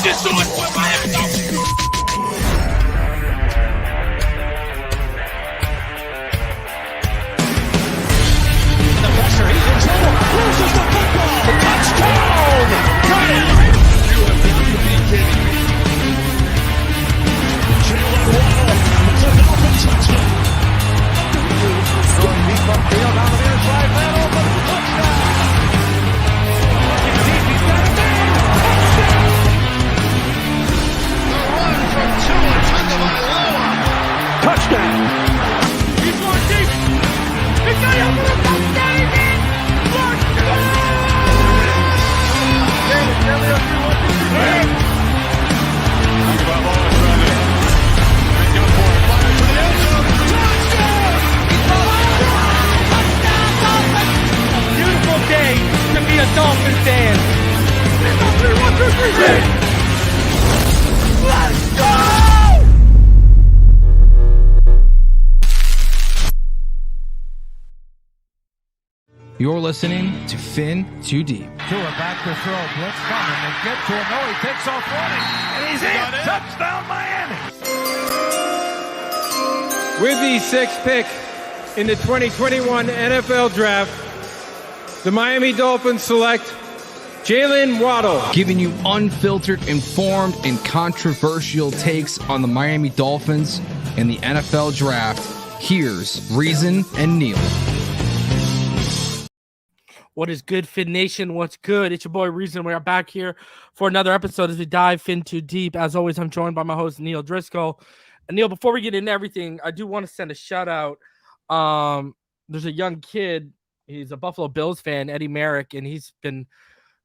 just saw it with Miami Dolphins. The pressure, he's in trouble. Loses the football. The touchdown. Got it. You have got to be kidding me. Jaelan Phillips, the Dolphins touchdown. Throwing deep upfield on the near side, man open. Touchdown. Looking deep, he's got a man. Touchdown. The run from Tua Tagovailoa. Touchdown. He's going deep. He's got it for a touchdown. Beautiful day to be a Dolphins fan. Let's go! You're listening to Fin Too Deep. Tua back to throw. Blitz coming. They get to him. No, he takes off running. And he's in. Touchdown, Miami. With the sixth pick in the 2021 NFL Draft, the Miami Dolphins select Jalen Waddle. Giving you unfiltered, informed, and controversial takes on the Miami Dolphins and the NFL Draft. Here's Reason and Neal. What is good, Fin Nation? What's good? It's your boy Reason. We are back here for another episode as we dive Fin Too Deep. As always, I'm joined by my host, Neal Driscoll. And Neal, before we get into everything, I do want to send a shout out. There's a young kid. He's a Buffalo Bills fan, Eddie Merrick, and he's been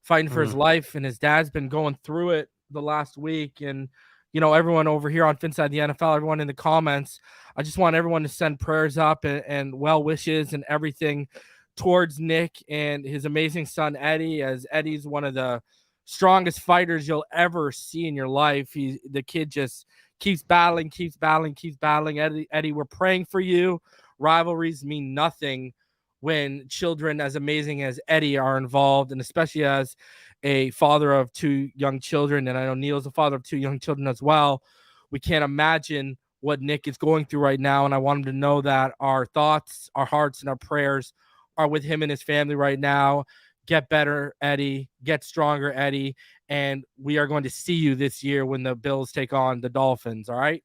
fighting for his life, and his dad's been going through it the last week. And, you know, everyone over here on Phinside the NFL, everyone in the comments, I just want everyone to send prayers up and well wishes and everything towards Nick and his amazing son, Eddie, as Eddie's one of the strongest fighters you'll ever see in your life. The kid just keeps battling. Eddie, we're praying for you. Rivalries mean nothing when children as amazing as Eddie are involved, and especially as a father of two young children. And I know Neal's a father of two young children as well. We can't imagine what Nick is going through right now. And I want him to know that our thoughts, our hearts, and our prayers are with him and his family right now. Get better, Eddie. Get stronger, Eddie. And we are going to see you this year when the Bills take on the Dolphins. All right.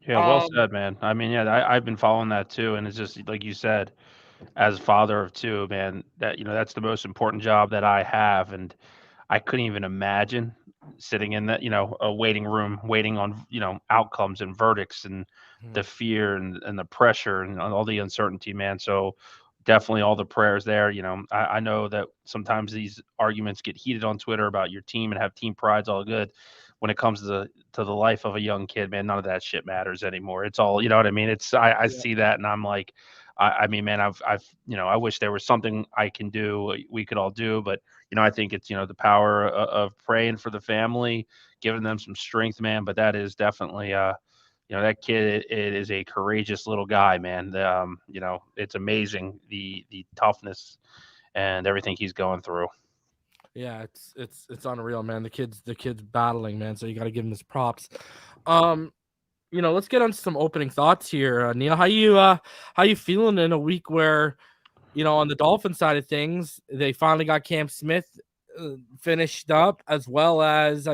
Yeah, well said, man. I mean, yeah, I've been following that too, and it's just like you said, as a father of two, man, that that's the most important job that I have, and I couldn't even imagine sitting in that a waiting room, waiting on outcomes and verdicts and the fear and the pressure and all the uncertainty, man. So definitely all the prayers there. I know that sometimes these arguments get heated on Twitter about your team and have team pride's all good. When it comes to the life of a young kid, man, none of that shit matters anymore. It's all, you know what I mean? I see that and I'm like, I mean, man, I wish there was something I can do, we could all do, but I think it's, the power of praying for the family, giving them some strength, man. But that is definitely, that kid, it is a courageous little guy, man. It's amazing the toughness and everything he's going through. Yeah, it's unreal, man. The kid's battling, man. So you got to give him his props. Let's get on to some opening thoughts here. Neal, how you feeling in a week where, on the Dolphins side of things, they finally got Cam Smith finished up, as well as,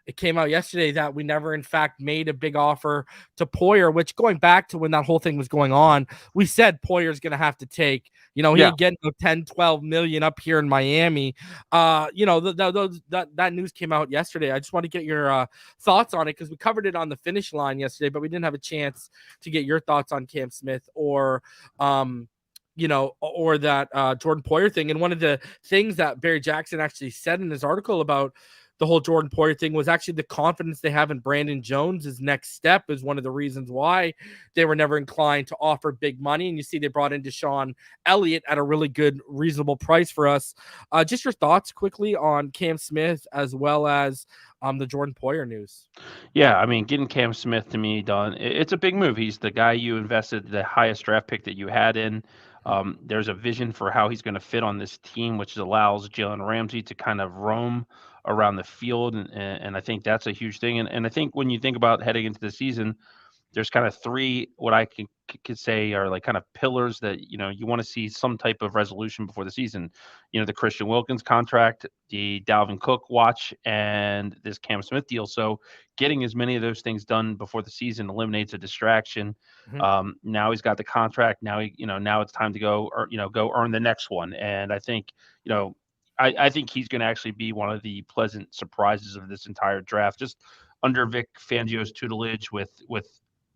it came out yesterday that we never, in fact, made a big offer to Poyer, which going back to when that whole thing was going on, we said Poyer's going to have to take, he ain't getting 10, 12 million up here in Miami. That news came out yesterday. I just want to get your thoughts on it because we covered it on the finish line yesterday, but we didn't have a chance to get your thoughts on Cam Smith or that Jordan Poyer thing. And one of the things that Barry Jackson actually said in his article about the whole Jordan Poyer thing was actually the confidence they have in Brandon Jones' next step is one of the reasons why they were never inclined to offer big money. And you see they brought in Deshaun Elliott at a really good, reasonable price for us. Just your thoughts quickly on Cam Smith as well as the Jordan Poyer news. Yeah, I mean, getting Cam Smith to me done, it's a big move. He's the guy you invested the highest draft pick that you had in. There's a vision for how he's going to fit on this team, which allows Jalen Ramsey to kind of roam around the field, and I think that's a huge thing. And I think when you think about heading into the season, there's kind of three what I could say are like kind of pillars that you want to see some type of resolution before the season. The Christian Wilkins contract, the Dalvin Cook watch, and this Cam Smith deal. So getting as many of those things done before the season eliminates a distraction. Now he's got the contract. Now now it's time to go go earn the next one. And I think I think he's going to actually be one of the pleasant surprises of this entire draft, just under Vic Fangio's tutelage with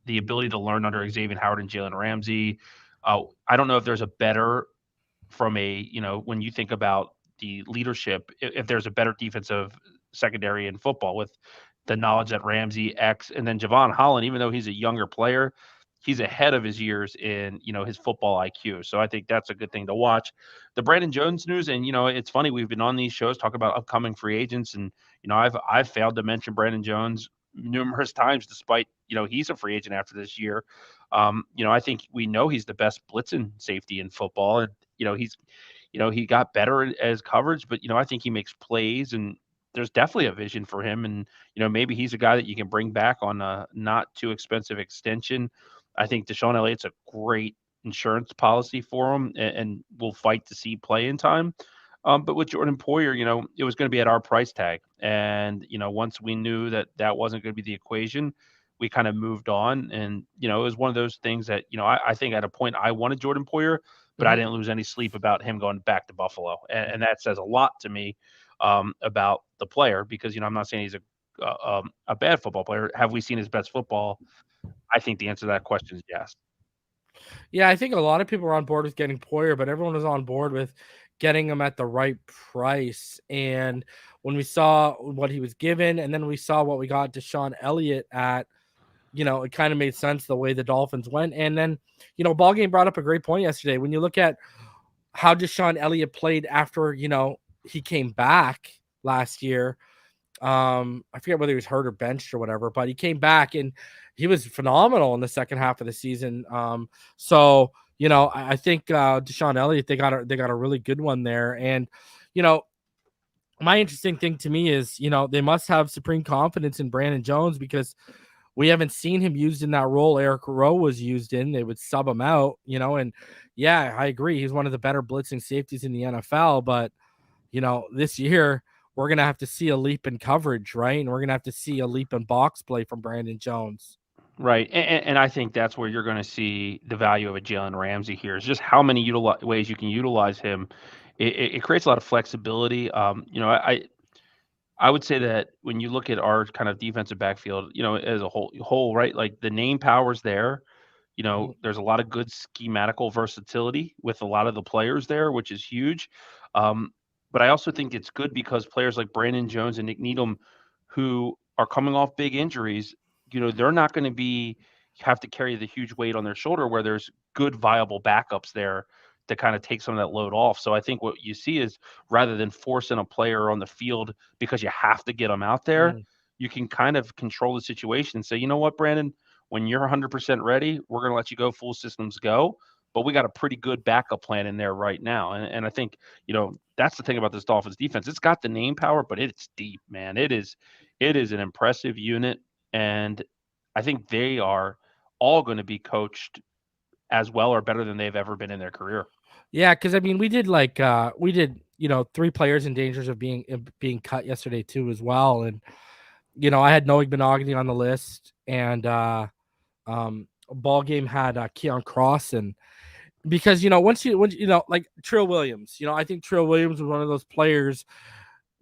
the ability to learn under Xavier Howard and Jalen Ramsey. I don't know if there's a better from when you think about the leadership, if there's a better defensive secondary in football with the knowledge that Ramsey, X, and then Javon Holland, even though he's a younger player, he's ahead of his years in, his football IQ. So I think that's a good thing to watch. The Brandon Jones news, and, it's funny, we've been on these shows talking about upcoming free agents, and, I've failed to mention Brandon Jones numerous times, despite, he's a free agent after this year. I think we know he's the best blitzing safety in football, and, he got better as coverage, but, I think he makes plays, and there's definitely a vision for him. And, maybe he's a guy that you can bring back on a not too expensive extension. I think Deshaun Elliott's a great insurance policy for him, and we'll fight to see play in time. But with Jordan Poyer, it was going to be at our price tag. And, once we knew that that wasn't going to be the equation, we kind of moved on. And, it was one of those things that, I think at a point I wanted Jordan Poyer, but I didn't lose any sleep about him going back to Buffalo. And that says a lot to me about the player, because, I'm not saying he's a bad football player. Have we seen his best football? I think the answer to that question is yes. Yeah, I think a lot of people are on board with getting Poyer, but everyone was on board with getting him at the right price. And when we saw what he was given, and then we saw what we got Deshaun Elliott at, it kind of made sense the way the Dolphins went. And then, Ball Game brought up a great point yesterday. When you look at how Deshaun Elliott played after, he came back last year, I forget whether he was hurt or benched or whatever, but he came back and he was phenomenal in the second half of the season. So I think Deshaun Elliott, they got a really good one there. And my interesting thing to me is they must have supreme confidence in Brandon Jones, because we haven't seen him used in that role Eric Rowe was used in. They would sub him out, and yeah, I agree, he's one of the better blitzing safeties in the NFL, but this year we're going to have to see a leap in coverage, right? And we're going to have to see a leap in box play from Brandon Jones. Right. And I think that's where you're going to see the value of a Jalen Ramsey here, is just how many ways you can utilize him. It creates a lot of flexibility. I would say that when you look at our kind of defensive backfield, as a whole, right, like the name power's there. There's a lot of good schematical versatility with a lot of the players there, which is huge. But I also think it's good because players like Brandon Jones and Nick Needham, who are coming off big injuries, they're not going to have to carry the huge weight on their shoulder, where there's good, viable backups there to kind of take some of that load off. So I think what you see is, rather than forcing a player on the field because you have to get them out there, you can kind of control the situation and say, you know what, Brandon, when you're 100% ready, we're going to let you go full systems go. But we got a pretty good backup plan in there right now. And I think, that's the thing about this Dolphins defense. It's got the name power, but it's deep, man. It is an impressive unit. And I think they are all going to be coached as well or better than they've ever been in their career. Yeah, because we did 3 players in dangers of being cut yesterday too as well. And I had Noah Benogany on the list, and Ball Game had Keon Cross, and because once like Trill Williams, I think Trill Williams was one of those players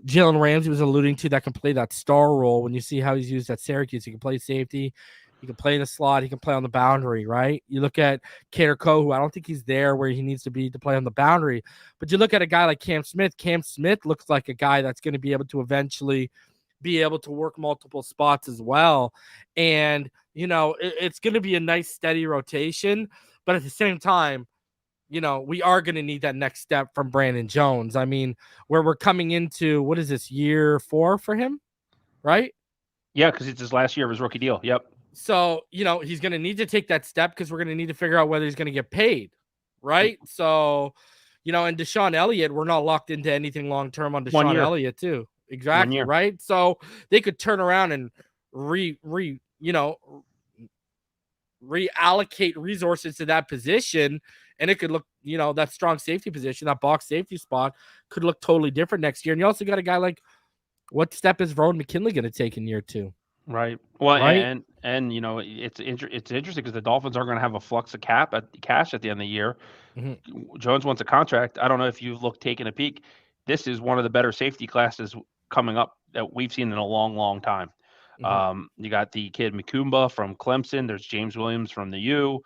Jalen Ramsey was alluding to that can play that star role. When you see how he's used at Syracuse, he can play safety, he can play in the slot, he can play on the boundary, right? You look at Kader Coe, who I don't think he's there where he needs to be to play on the boundary, but you look at a guy like Cam Smith. Cam Smith looks like a guy that's going to be able to eventually be able to work multiple spots as well. And, it's going to be a nice steady rotation, but at the same time, we are going to need that next step from Brandon Jones. I mean, where we're coming into, what is this, year 4 for him, right? Yeah, because it's his last year of his rookie deal. Yep. So, he's going to need to take that step, because we're going to need to figure out whether he's going to get paid, right? So, and Deshaun Elliott, we're not locked into anything long-term on Deshaun Elliott too. Exactly, right? So they could turn around and reallocate resources to that position, and it could look, that strong safety position, that box safety spot could look totally different next year. And you also got a guy like, what step is Rowan McKinley going to take in year 2? Right. Well, Right? and it's interesting because the Dolphins are going to have a flux of cash at the end of the year. Mm-hmm. Jones wants a contract. I don't know if you've taken a peek. This is one of the better safety classes coming up that we've seen in a long, long time. Mm-hmm. You got the kid Mikumba from Clemson. There's James Williams from the U.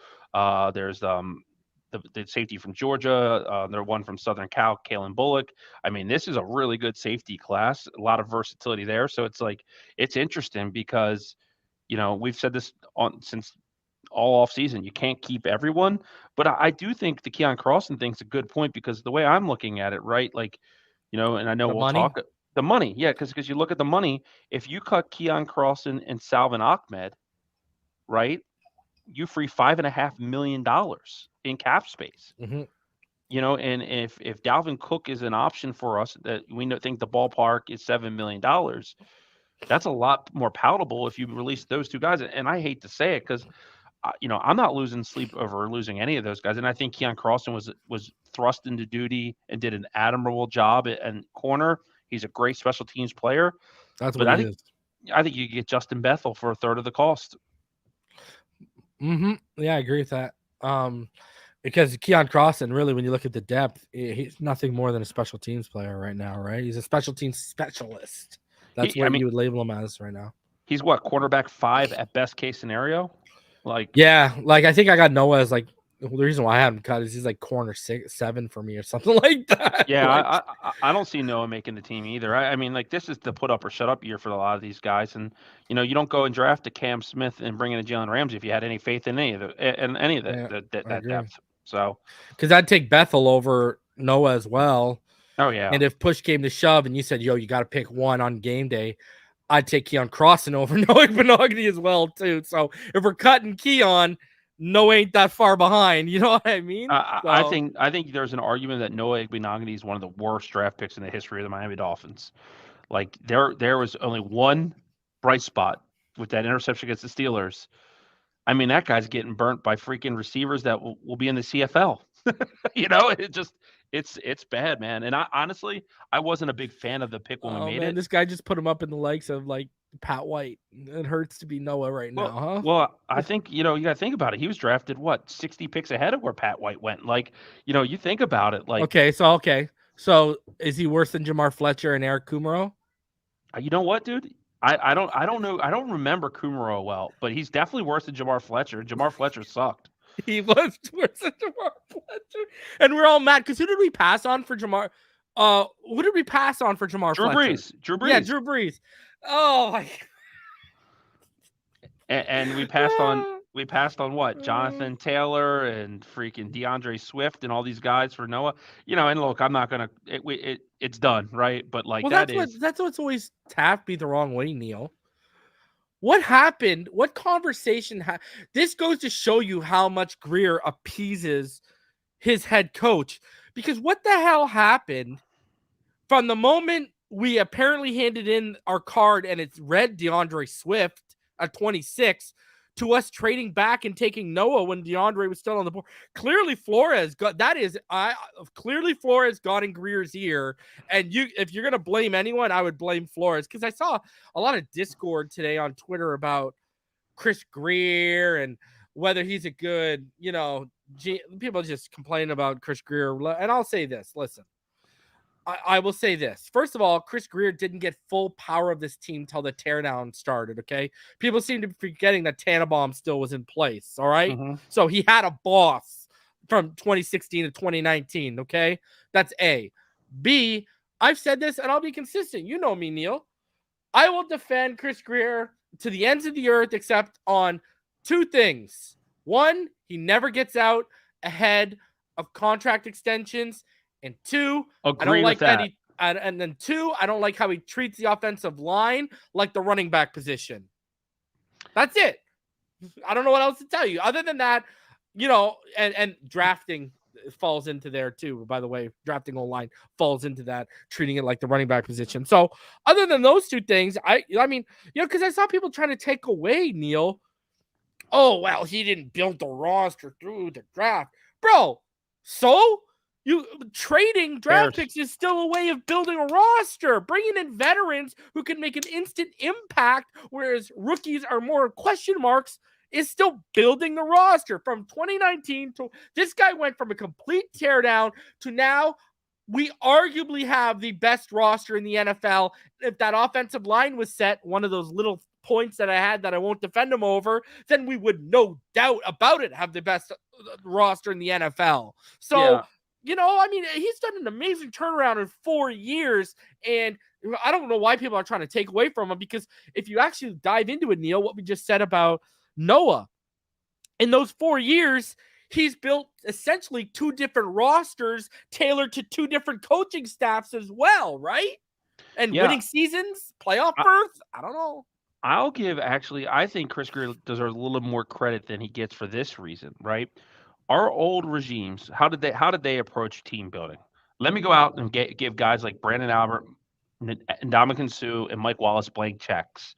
There's the safety from Georgia. There's one from Southern Cal, Kalen Bullock. I mean, this is a really good safety class. A lot of versatility there. So it's interesting because, we've said this since all off season. You can't keep everyone, but I do think the Keon Crossan thing's a good point because the way I'm looking at it, right? Like, and I know The we'll money? talk the money. Yeah. Cause you look at the money, if you cut Keon Crossan and Salvin Ahmed, right, you free $5.5 million in cap space. Mm-hmm. And if Dalvin Cook is an option for us, that we think the ballpark is $7 million, that's a lot more palatable if you release those two guys. And I hate to say it because, I'm not losing sleep over losing any of those guys. And I think Keon Crossan was thrust into duty and did an admirable job at corner. He's a great special teams player. That's But what he is. I think you get Justin Bethel for a third of the cost. Mm-hmm. Yeah, I agree with that. Because Keon Crossan, really, when you look at the depth, he's nothing more than a special teams player right now, right? He's a special teams specialist. That's what you would label him as right now. He's what, quarterback 5 at best case scenario? Yeah, I think I got Noah as the reason why I haven't cut is he's corner 7 for me or something like that. Yeah, I don't see Noah making the team either. I mean, this is the put up or shut up year for a lot of these guys, and you don't go and draft a Cam Smith and bring in a Jalen Ramsey if you had any faith in any of that depth. So, because I'd take Bethel over Noah as well. Oh yeah, and if push came to shove, and you said, "Yo, you got to pick one on game day," I'd take Keon Crossan over Noah Benogany as well too. So if we're cutting Keon, Noah ain't that far behind. You know what I mean? I think there's an argument that Noah Benogany is one of the worst draft picks in the history of the Miami Dolphins. There was only one bright spot with that interception against the Steelers. I mean, that guy's getting burnt by freaking receivers that will be in the CFL. It's bad, man. And honestly, I wasn't a big fan of the pick when we made it. This guy just put him up in the likes of Pat White. It hurts to be Noah right now, huh? Well, I think, you got to think about it. He was drafted, 60 picks ahead of where Pat White went. You think about it. Okay. So is he worse than Jamar Fletcher and Eric Kumaro? You know what, dude? I don't know. I don't remember Kumaro well, but he's definitely worse than Jamar Fletcher. Jamar Fletcher sucked. He was worse than Jamar Fletcher. And we're all mad because who did we pass on for Jamar? Who did we pass on for Jamar Fletcher? Drew Brees. Yeah, Drew Brees. Oh my. And we passed on what? Jonathan Taylor and freaking DeAndre Swift and all these guys for Noah. And look, I'm not gonna. It's done, right? But that's what's always tapped me the wrong way, Neil. What happened? What conversation? This goes to show you how much Grier appeases his head coach. Because what the hell happened from the moment we apparently handed in our card and it's read DeAndre Swift at 26 to us trading back and taking Noah when DeAndre was still on the board. Clearly Flores got in Grier's ear. And if you're going to blame anyone, I would blame Flores. Cause I saw a lot of discord today on Twitter about Chris Grier and whether he's a good, people just complain about Chris Grier. And I'll say this, listen, I will say this. First of all, Chris Grier didn't get full power of this team till the teardown started, okay? People seem to be forgetting that Tannenbaum still was in place, all right? Mm-hmm. So he had a boss from 2016 to 2019, okay? That's A. B, I've said this, and I'll be consistent. You know me, Neil. I will defend Chris Grier to the ends of the earth except on two things. One, he never gets out ahead of contract extensions. And two, I don't like that. And then two, I don't like how he treats the offensive line like the running back position. That's it. I don't know what else to tell you. Other than that, and drafting falls into there too. By the way, drafting O-line falls into that, treating it like the running back position. So other than those two things, I mean, because I saw people trying to take away Neal. Oh, well, he didn't build the roster through the draft. Bro, so you trading draft picks is still a way of building a roster, bringing in veterans who can make an instant impact, whereas rookies are more question marks, is still building the roster. From 2019 to this guy went from a complete teardown to now we arguably have the best roster in the NFL. If that offensive line was set, one of those little points that I had that I won't defend him over, then we would no doubt about it have the best roster in the NFL. So, I mean, he's done an amazing turnaround in 4 years, and I don't know why people are trying to take away from him, because if you actually dive into it, Neal, what we just said about Noah, in those 4 years, he's built essentially 2 different rosters tailored to 2 different coaching staffs as well, right? And winning seasons, playoff berths, I don't know. I think Chris Grier deserves a little more credit than he gets for this reason, right? Our old regimes, how did they approach team building? Let me go out and give guys like Brandon Albert, Ndamukong Suh, and Mike Wallace blank checks.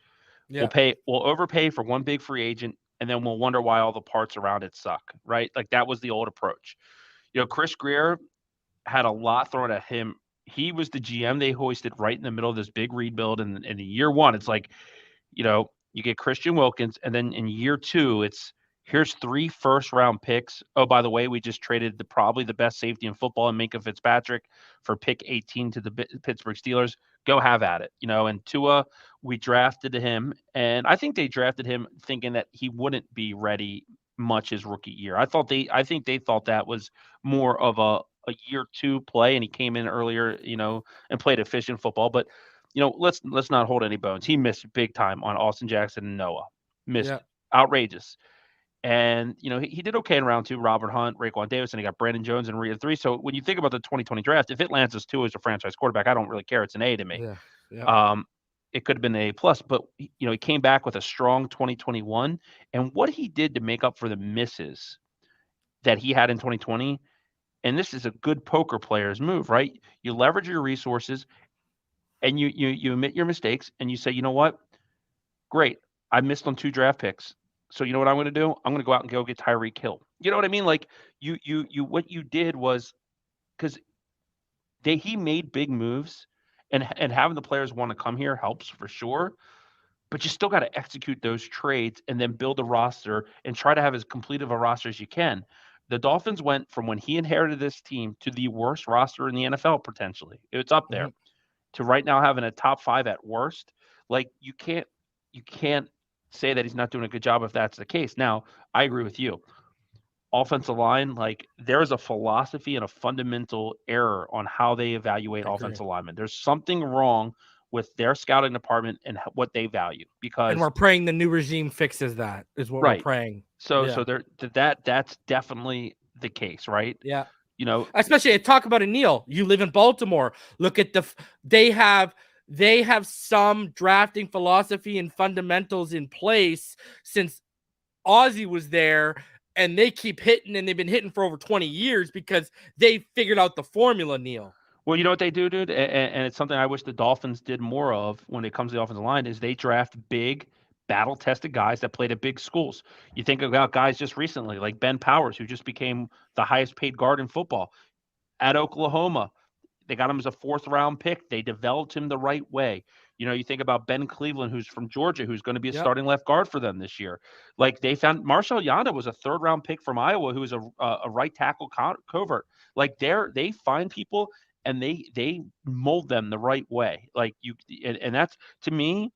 Yeah. We'll overpay for one big free agent, and then we'll wonder why all the parts around it suck, right? Like that was the old approach. Chris Grier had a lot thrown at him. He was the GM they hoisted right in the middle of this big rebuild, and in year one, it's like, you get Christian Wilkins, and then in year 2, here's 3 first-round picks. Oh, by the way, we just traded probably the best safety in football in Minkah Fitzpatrick for pick 18 to the Pittsburgh Steelers. Go have at it, And Tua, we drafted him, and I think they drafted him thinking that he wouldn't be ready much his rookie year. I think they thought that was more of a year 2 play, and he came in earlier, and played efficient football, but. Let's not hold any bones. He missed big time on Austin Jackson and Noah. Outrageous. And, he did okay in round 2. Robert Hunt, Raekwon Davis, and he got Brandon Jones in round 3. So when you think about the 2020 draft, if it lands as 2 as a franchise quarterback, I don't really care. It's an A to me. It could have been an A+, but, he came back with a strong 2021. And what he did to make up for the misses that he had in 2020, and this is a good poker player's move, right? You leverage your resources, and you admit your mistakes, and you say, you know what? Great. I missed on 2 draft picks. So you know what I'm going to do? I'm going to go out and go get Tyreek Hill. You know what I mean? Like what you did was, because he made big moves, and having the players want to come here helps for sure. But you still got to execute those trades and then build a roster and try to have as complete of a roster as you can. The Dolphins went from when he inherited this team to the worst roster in the NFL potentially. It's up there. To right now having a top 5 at worst. Like you can't say that he's not doing a good job if that's the case. Now, I agree with you. Offensive line, like there's a philosophy and a fundamental error on how they evaluate offensive linemen. There's something wrong with their scouting department and what they value, and we're praying the new regime fixes that is what we're praying. So that's definitely the case, right? Yeah. Especially talk about it, Neal. You live in Baltimore. Look at they have some drafting philosophy and fundamentals in place since Ozzie was there, and they keep hitting, and they've been hitting for over 20 years because they figured out the formula, Neal. Well, you know what they do, dude? And it's something I wish the Dolphins did more of when it comes to the offensive line is they draft big, battle-tested guys that played at big schools. You think about guys just recently, like Ben Powers, who just became the highest-paid guard in football at Oklahoma. They got him as a 4th-round pick. They developed him the right way. You think about Ben Cleveland, who's from Georgia, who's going to be a starting left guard for them this year. Like they found Marshall Yanda was a 3rd-round pick from Iowa, who was a right tackle covert. Like they find people and they mold them the right way. Like and that's, to me,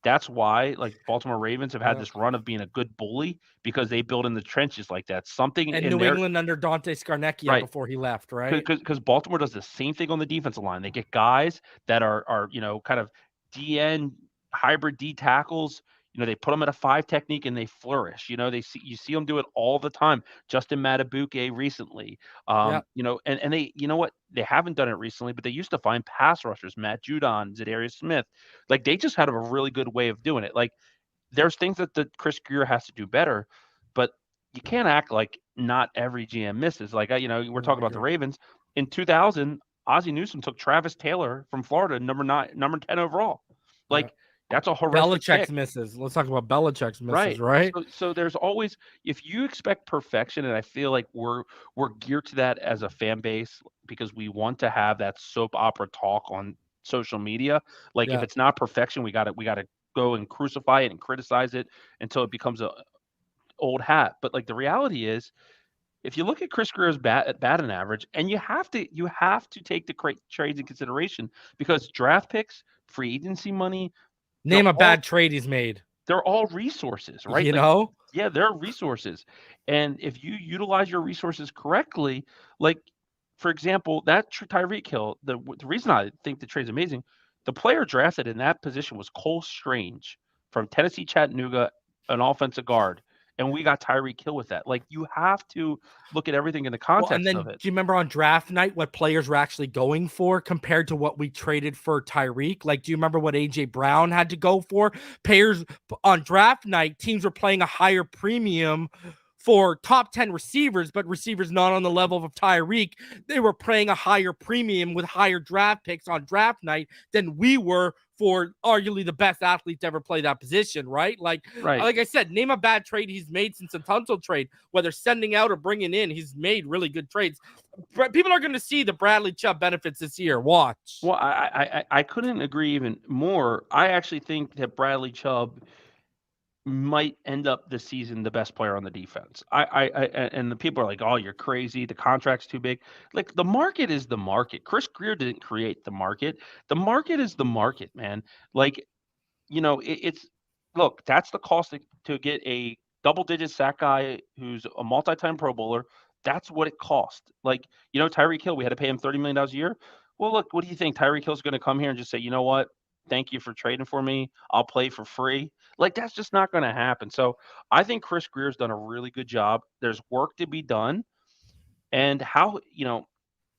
that's why like Baltimore Ravens have had this run of being a good bully, because they build in the trenches like that. Something and in New England under Dante Scarnecchia before he left, right? Because Baltimore does the same thing on the defensive line. They get guys that are kind of DN hybrid D tackles. They put them at a 5 technique and they flourish. You see them do it all the time. Justin Matabuke recently, and they, what, they haven't done it recently, but they used to find pass rushers, Matt Judon, Zadarius Smith. Like they just had a really good way of doing it. Like there's things that the Chris Grier has to do better, but you can't act like not every GM misses. Like, we're talking about the agree. Ravens. In 2000, Ozzie Newsome took Travis Taylor from Florida, number 10 overall. Like, that's a horrific Belichick's pick. misses. Let's talk about Belichick's misses, Right. right? So there's always, if you expect perfection, and I feel like we're geared to that as a fan base because we want to have that soap opera talk on social media. Like, if Yeah. it's not perfection, we gotta go and crucify it and criticize it until it becomes a old hat. But like the reality is, if you look at Chris Grier's batting average, and you have to take the trades in consideration, because draft picks, free agency money, Name a bad trade he's made. they're all resources, right? You Like, know? yeah, they're resources. And if you utilize your resources correctly, like, for example, that Tyreek Hill, the reason I think the trade's amazing, the player drafted in that position was Cole Strange from Tennessee Chattanooga, an offensive guard. And we got Tyreek Hill with that. Like, you have to look at everything in the Well, and context then of it. do you remember on draft night what players were actually going for compared to what we traded for Tyreek? Like, do you remember what AJ Brown had to go for? Players on draft night, teams were playing a higher premium for top 10 receivers, but receivers not on the level of Tyreek. They were paying a higher premium with higher draft picks on draft night than we were for arguably the best athlete to ever play that position, right? Like I said, name a bad trade he's made since the Tunsil trade, whether sending out or bringing in. He's made really good trades. People are going to see the Bradley Chubb benefits this year. Watch. Well, I couldn't agree even more. I actually think that Bradley Chubb might end up this season the best player on the defense. And the people are like, "Oh, you're crazy. The contract's too big." Like, the market is the market. Chris Grier didn't create the market. The market is the market, man. Like, it's look, that's the cost to get a double-digit sack guy who's a multi-time Pro Bowler. That's what it cost. Like, Tyreek Hill, we had to pay him $30 million a year. Well, look, what do you think? Tyreek Hill's going to come here and just say, "You know what? Thank you for trading for me. I'll play for free." Like, that's just not going to happen. So I think Chris Grier's done a really good job. There's work to be done. And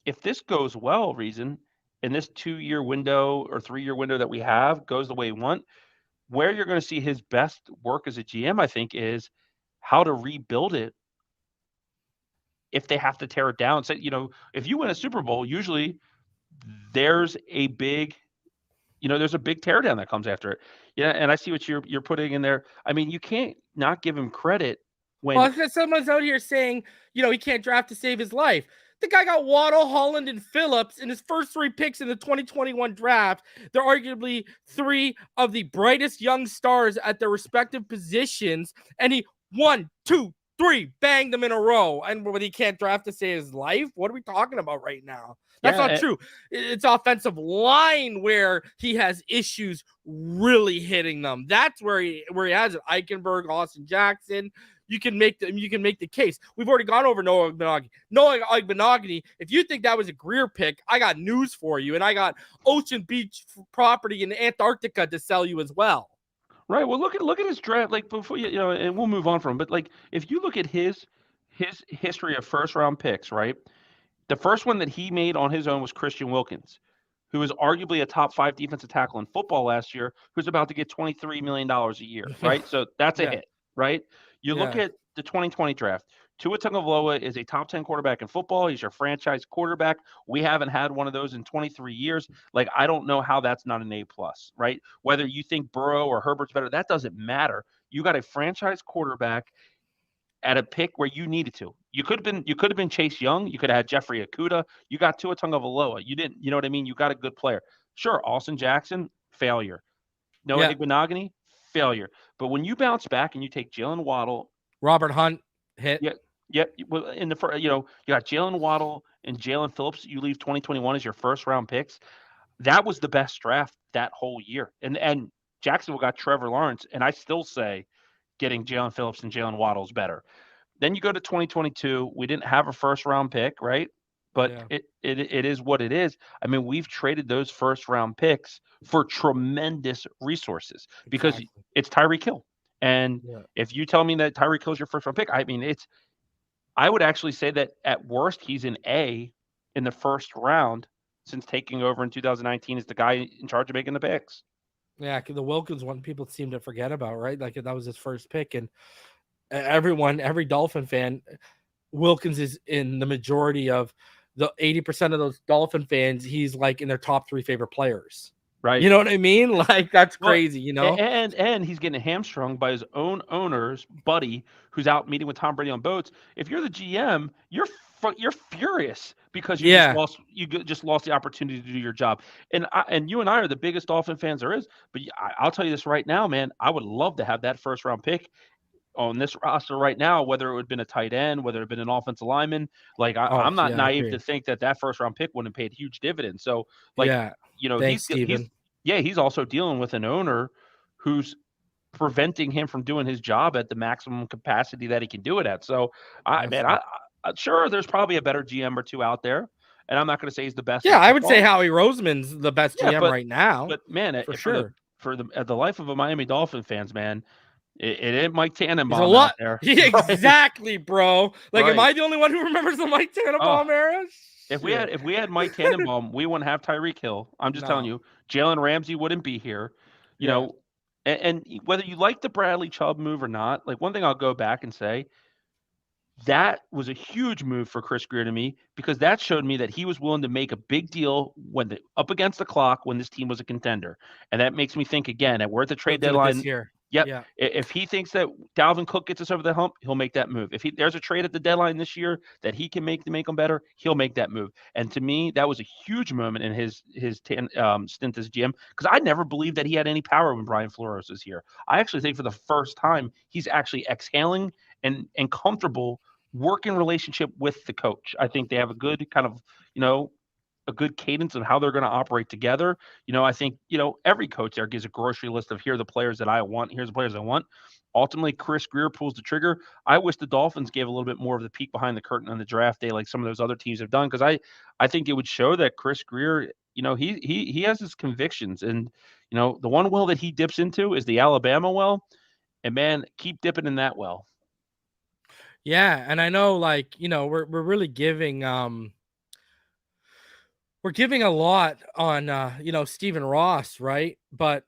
if this goes well, Reason, in this 2-year window or 3-year window that we have goes the way we want, where you're going to see his best work as a GM, I think, is how to rebuild it if they have to tear it down. So, if you win a Super Bowl, usually there's a big teardown that comes after it. Yeah, and I see what you're putting in there. I mean, you can't not give him credit when. Well, because someone's out here saying, he can't draft to save his life. The guy got Waddle, Holland, and Phillips in his first 3 picks in the 2021 draft. They're arguably 3 of the brightest young stars at their respective positions. And he 1, 2, 3 banged them in a row. And when he can't draft to save his life, what are we talking about right now? That's not true. It's offensive line where he has issues really hitting them. That's where he has it. Eichenberg, Austin Jackson. You can make the case. We've already gone over Noah Igbinoghene. If you think that was a Grier pick, I got news for you, and I got Ocean Beach property in Antarctica to sell you as well. Right. Well, look at his draft. Like, before and we'll move on from him. But like, if you look at his history of first round picks, right? The first one that he made on his own was Christian Wilkins, who was arguably a top 5 defensive tackle in football last year, who's about to get $23 million a year, right? So that's a hit, right? You look at the 2020 draft. Tua Tagovailoa is a top 10 quarterback in football. He's your franchise quarterback. We haven't had one of those in 23 years. Like, I don't know how that's not an A+, right? Whether you think Burrow or Herbert's better, that doesn't matter. You got a franchise quarterback at a pick where you needed to. You could have been Chase Young. You could have had Jeffrey Okudah. You got Tua Tagovailoa. You didn't. You know what I mean? You got a good player. Sure, Austin Jackson, failure. Noah Igbinoghene, failure. But when you bounce back and you take Jalen Waddle, Robert Hunt hit. Yeah. Well, in the first, you got Jalen Waddle and Jaelan Phillips. You leave 2021 as your first round picks. That was the best draft that whole year. And Jacksonville got Trevor Lawrence, and I still say getting Jaelan Phillips and Jalen Waddle is better. Then you go to 2022. We didn't have a first round pick, right? But it is what it is. I mean, we've traded those first round picks for tremendous resources because it's Tyreek Hill. And if you tell me that Tyreek Hill is your first round pick, I mean, I would actually say that at worst he's an A in the first round since taking over in 2019 as the guy in charge of making the picks. Yeah, the Wilkins one people seem to forget about, right? Like, that was his first pick. And every Dolphin fan, Wilkins is in the majority of the 80% of those Dolphin fans. He's like in their top 3 favorite players. Right. You know what I mean? Like, that's Well, crazy, you know? And he's getting hamstrung by his own owner's buddy who's out meeting with Tom Brady on boats. If you're the GM, you're furious because you just lost the opportunity to do your job. And you and I are the biggest Dolphin fans there is. But I'll tell you this right now, man. I would love to have that first round pick on this roster right now, whether it would have been a tight end, whether it had been an offensive lineman. Like I'm not naive to think that first round pick wouldn't have paid huge dividends. So like, Thanks, he's also dealing with an owner who's preventing him from doing his job at the maximum capacity that he can do it at. So sure, there's probably a better GM or two out there, and I'm not going to say he's the best. Yeah, I would say Howie Roseman's the best GM right now. But man, for sure, for the life of a Miami Dolphin fans, man, it ain't Mike Tannenbaum a lot out there. Yeah, exactly, bro. Like, am I the only one who remembers the Mike Tannenbaum era? If we had Mike Tannenbaum, we wouldn't have Tyreek Hill. I'm just telling you, Jalen Ramsey wouldn't be here. You know, and whether you like the Bradley Chubb move or not, like one thing I'll go back and say, that was a huge move for Chris Grier to me, because that showed me that he was willing to make a big deal when up against the clock when this team was a contender. And that makes me think again that we're at the trade deadline. Yep. Yeah. If he thinks that Dalvin Cook gets us over the hump, he'll make that move. If there's a trade at the deadline this year that he can make to make them better, he'll make that move. And to me, that was a huge moment in his stint as GM, because I never believed that he had any power when Brian Flores was here. I actually think for the first time he's actually exhaling and comfortable working relationship with the coach. I think they have a good kind of, a good cadence of how they're going to operate together. I think, every coach there gives a grocery list of here are the players that I want. Here's the players I want. Ultimately, Chris Grier pulls the trigger. I wish the Dolphins gave a little bit more of the peek behind the curtain on the draft day, like some of those other teams have done. Because I think it would show that Chris Grier, he has his convictions, and, the one well that he dips into is the Alabama well, and man, keep dipping in that well. Yeah. And I know, like, we're really giving, we're giving a lot on, Stephen Ross, right? But,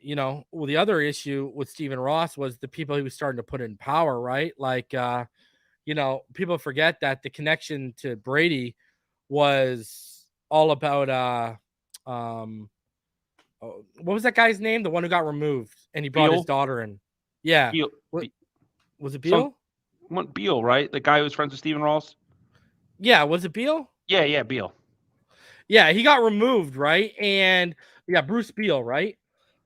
the other issue with Stephen Ross was the people he was starting to put in power, right? Like, people forget that the connection to Brady was all about, what was that guy's name? The one who got removed and he brought his daughter in. Yeah. Beal. Was it Beal? Beal, right? The guy who was friends with Stephen Ross? Yeah. Was it Beal? Yeah, Beal. Yeah, he got removed, right? And Bruce Beal, right?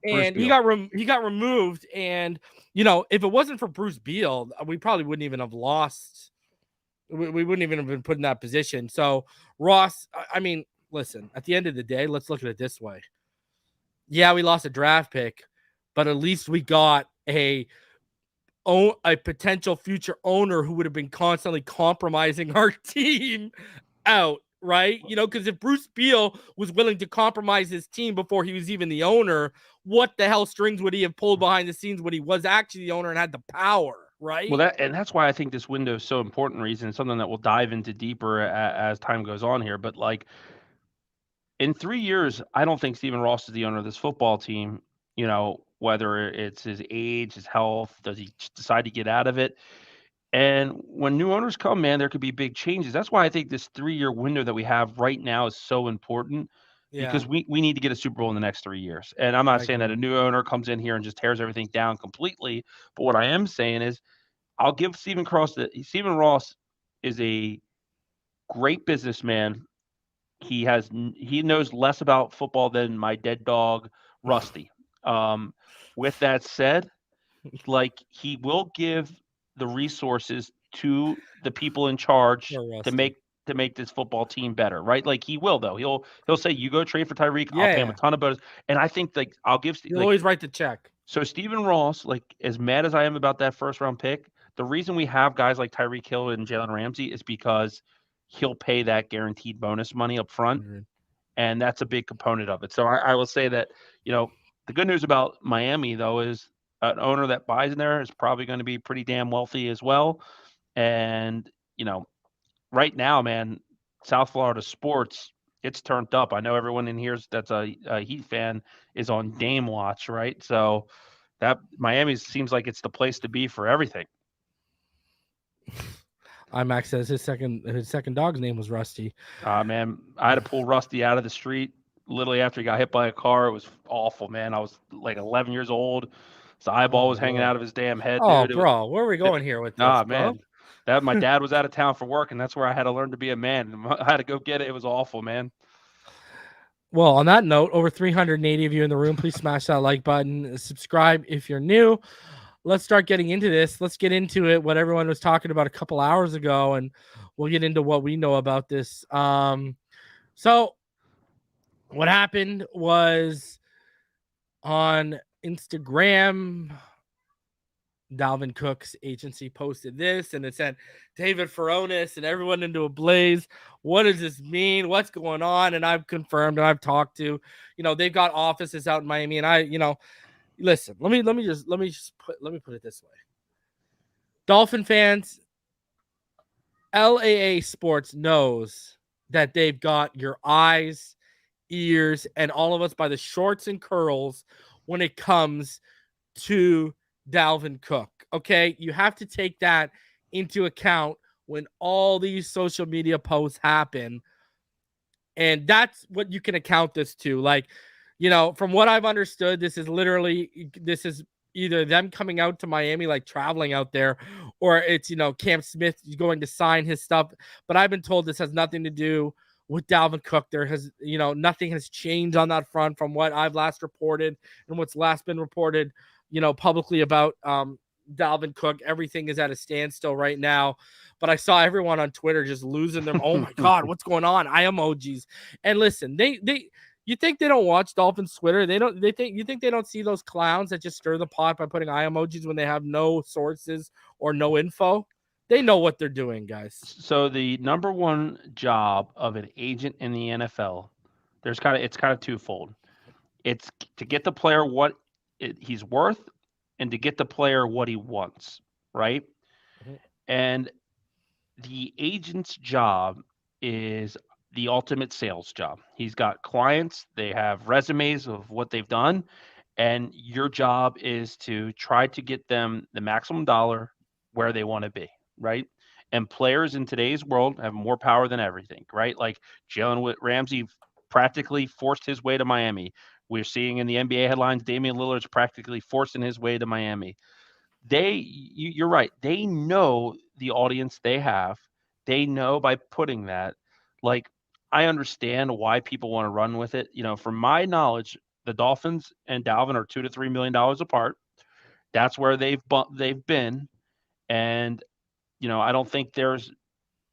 And he got removed. And if it wasn't for Bruce Beal, we probably wouldn't even have lost. We wouldn't even have been put in that position. So Ross, I mean, listen, at the end of the day, let's look at it this way. Yeah, we lost a draft pick, but at least we got a potential future owner who would have been constantly compromising our team out. Right? Because if Bruce Beal was willing to compromise his team before he was even the owner, what the hell strings would he have pulled behind the scenes when he was actually the owner and had the power, right? Well, that's why I think this window is so important, Reason. It's something that we'll dive into deeper as time goes on here. But like in 3 years, I don't think Stephen Ross is the owner of this football team. Whether it's his age, his health, does he decide to get out of it? And when new owners come, man, there could be big changes. That's why I think this 3-year window that we have right now is so important, because we need to get a Super Bowl in the next 3 years. And I'm not saying that a new owner comes in here and just tears everything down completely. But what I am saying is I'll give Stephen Ross is a great businessman. He knows less about football than my dead dog, Rusty. With that said, like, he will give the resources to the people in charge to make this football team better, right? Like, he will, though. He'll say, you go trade for Tyreek, I'll pay him a ton of bonus. And I think, like, I'll give He'll always write the check. So Stephen Ross, like, as mad as I am about that first round pick, the reason we have guys like Tyreek Hill and Jalen Ramsey is because he'll pay that guaranteed bonus money up front. Mm-hmm. And that's a big component of it. So I will say that, the good news about Miami, though, is an owner that buys in there is probably going to be pretty damn wealthy as well. And, right now, man, South Florida sports, it's turned up. I know everyone in here that's a Heat fan is on Dame watch, right? So that Miami seems like it's the place to be for everything. IMAX says his second dog's name was Rusty. Man, I had to pull Rusty out of the street literally after he got hit by a car. It was awful, man. I was like 11 years old. His eyeball was hanging out of his damn head, Oh, dude. bro, where are we going here with this, bro? Man. My dad was out of town for work, and that's where I had to learn to be a man. I had to go get it. It was awful, man. Well, on that note, over 380 of you in the room, please smash that like button. Subscribe if you're new. Let's start getting into this. Let's get into it, what everyone was talking about a couple hours ago, and we'll get into what we know about this. So what happened was on Instagram, Dalvin Cook's agency posted this, and it said David Furones and everyone into a blaze. What does this mean? What's going on? And I've confirmed, and I've talked to, they've got offices out in Miami, and listen, let me put it this way. Dolphin fans, LAA Sports knows that they've got your eyes, ears, and all of us by the shorts and curls when it comes to Dalvin Cook. Okay, you have to take that into account when all these social media posts happen, and that's what you can account this to. Like, from what I've understood, this is either them coming out to Miami, like traveling out there, or it's Cam Smith going to sign his stuff. But I've been told this has nothing to do with Dalvin Cook. There has nothing has changed on that front from what I've last reported and what's last been reported publicly about Dalvin Cook. Everything is at a standstill right now. But I saw everyone on Twitter just losing their oh my god, what's going on? I emojis. And listen, you think they don't watch Dolphins Twitter? You think they don't see those clowns that just stir the pot by putting eye emojis when they have no sources or no info? They know what they're doing, guys. So the number one job of an agent in the NFL, it's kind of twofold. It's to get the player what he's worth, and to get the player what he wants, right? Mm-hmm. And the agent's job is the ultimate sales job. He's got clients, they have resumes of what they've done, and your job is to try to get them the maximum dollar where they want to be, right? And players in today's world have more power than everything, right? Like Jalen Ramsey practically forced his way to Miami. We're seeing in the NBA headlines, Damian Lillard's practically forcing his way to Miami. You're right. They know the audience they have. They know by putting that, like, I understand why people want to run with it. From my knowledge, the Dolphins and Dalvin are $2 to $3 million apart. That's where they've been. And, I don't think there's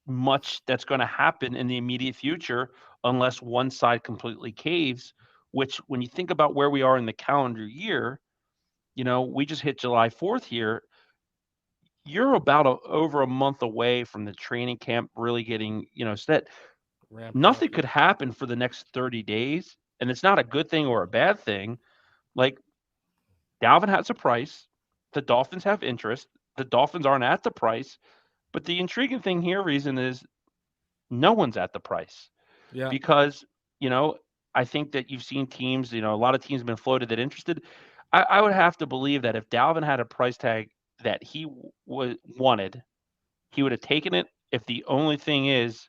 much that's going to happen in the immediate future unless one side completely caves, which when you think about where we are in the calendar year, we just hit July 4th here. You're about over a month away from the training camp really getting, set. Nothing could happen for the next 30 days, and it's not a good thing or a bad thing. Like, Dalvin has a price. The Dolphins have interest. The Dolphins aren't at the price. But the intriguing thing here, Reason, is no one's at the price. Yeah. Because, I think that you've seen teams, a lot of teams have been floated that interested. I would have to believe that if Dalvin had a price tag that he wanted, he would have taken it. If the only thing is,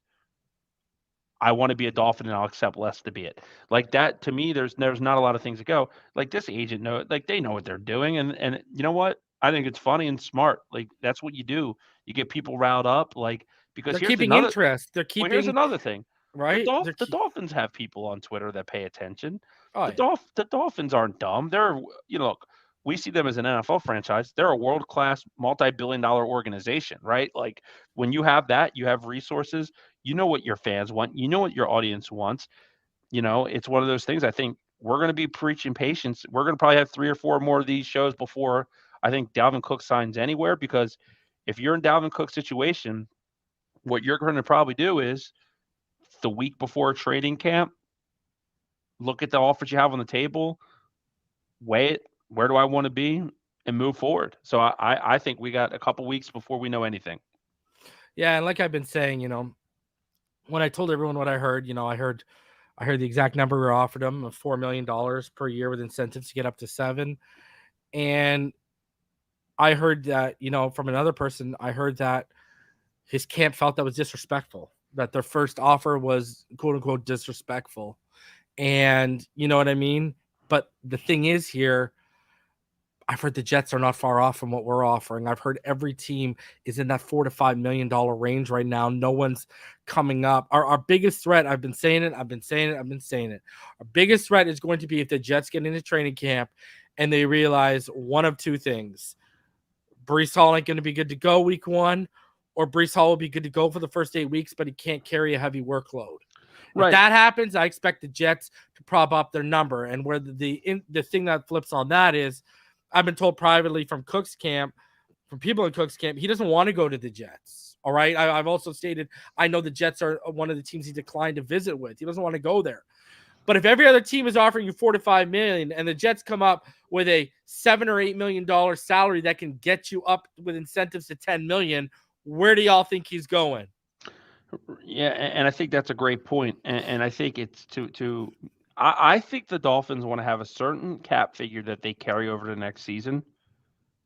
I want to be a Dolphin and I'll accept less to be it. Like that, to me, there's not a lot of things to go. Like this agent they know what they're doing. And you know what? I think it's funny and smart. Like that's what you do. You get people riled up, because they're keeping interest. They're keeping. Well, here's another thing. Right? The Dolphins have people on Twitter that pay attention. Oh, the Dolphins aren't dumb. They're, look, we see them as an NFL franchise. They're a world-class, multi-billion-dollar organization, right? Like when you have that, you have resources. You know what your fans want. You know what your audience wants. It's one of those things. I think we're going to be preaching patience. We're going to probably have 3 or 4 more of these shows before I think Dalvin Cook signs anywhere, because if you're in Dalvin Cook's situation, what you're going to probably do is the week before training camp, look at the offers you have on the table, weigh it, where do I want to be, and move forward. So I think we got a couple weeks before we know anything. Yeah, and like I've been saying, when I told everyone what I heard, I heard the exact number we offered them of $4 million per year with incentives to get up to 7. And I heard that, from another person, I heard that his camp felt that was disrespectful, that their first offer was quote unquote disrespectful. And you know what I mean? But the thing is here, I've heard the Jets are not far off from what we're offering. I've heard every team is in that $4 to $5 million range right now. No one's coming up. Our biggest threat, I've been saying it. Our biggest threat is going to be if the Jets get into training camp and they realize one of two things. Breece Hall ain't going to be good to go week one, or Breece Hall will be good to go for the first 8 weeks, but he can't carry a heavy workload. Right. If that happens, I expect the Jets to prop up their number. And where the thing that flips on that is, I've been told privately from Cook's camp, from people in Cook's camp, he doesn't want to go to the Jets. All right. I've also stated, I know the Jets are one of the teams he declined to visit with. He doesn't want to go there. But if every other team is offering you $4 to $5 million and the Jets come up with a $7 or $8 million salary that can get you up with incentives to $10 million, where do y'all think he's going? Yeah, and I think that's a great point. And I think it's I think the Dolphins want to have a certain cap figure that they carry over to next season,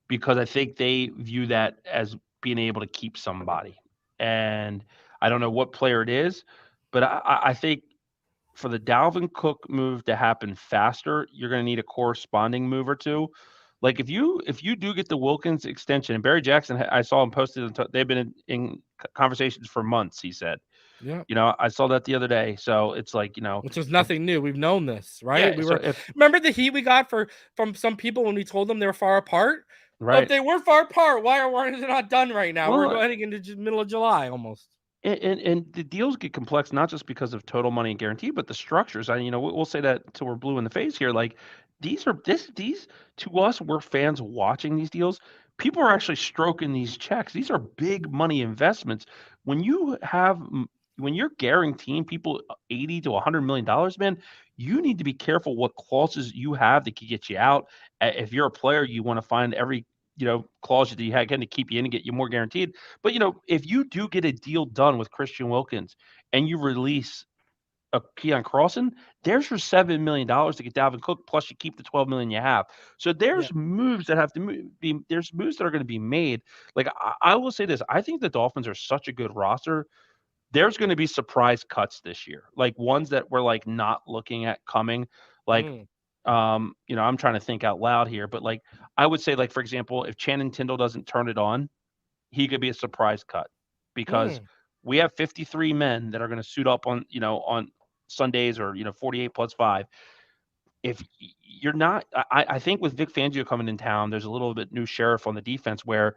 because I think they view that as being able to keep somebody. And I don't know what player it is, but I think for the Dalvin Cook move to happen faster, you're going to need a corresponding move or two. Like if you do get the Wilkins extension, and Barry Jackson, I saw him posted, they've been in conversations for months, he said. Yeah. I saw that the other day. So it's like, which is nothing new. We've known this, right? Yeah, remember the heat we got from some people when we told them they were far apart? Right. Well, if they were far apart, why is it not done right now? Well, we're heading into the middle of July almost. And the deals get complex, not just because of total money and guarantee, but the structures. We'll say that till we're blue in the face here. Like these to us, we're fans watching these deals. People are actually stroking these checks. These are big money investments. When you're guaranteeing people $80 to $100 million, man, you need to be careful what clauses you have that can get you out. If you're a player, you want to find every clause that you had to keep you in and get you more guaranteed. But if you do get a deal done with Christian Wilkins and you release a Keon Crossan, there's your $7 million to get Dalvin Cook, plus you keep the $12 million you have. So there's moves that have to be. There's moves that are going to be made. Like I will say this, I think the Dolphins are such a good roster. There's going to be surprise cuts this year, like ones that we're like not looking at coming. Like, I'm trying to think out loud here, but like I would say, like for example, if Channing Tindall doesn't turn it on, he could be a surprise cut, because we have 53 men that are going to suit up on Sundays or 48 plus 5. If you're not, I think with Vic Fangio coming in town, there's a little bit new sheriff on the defense where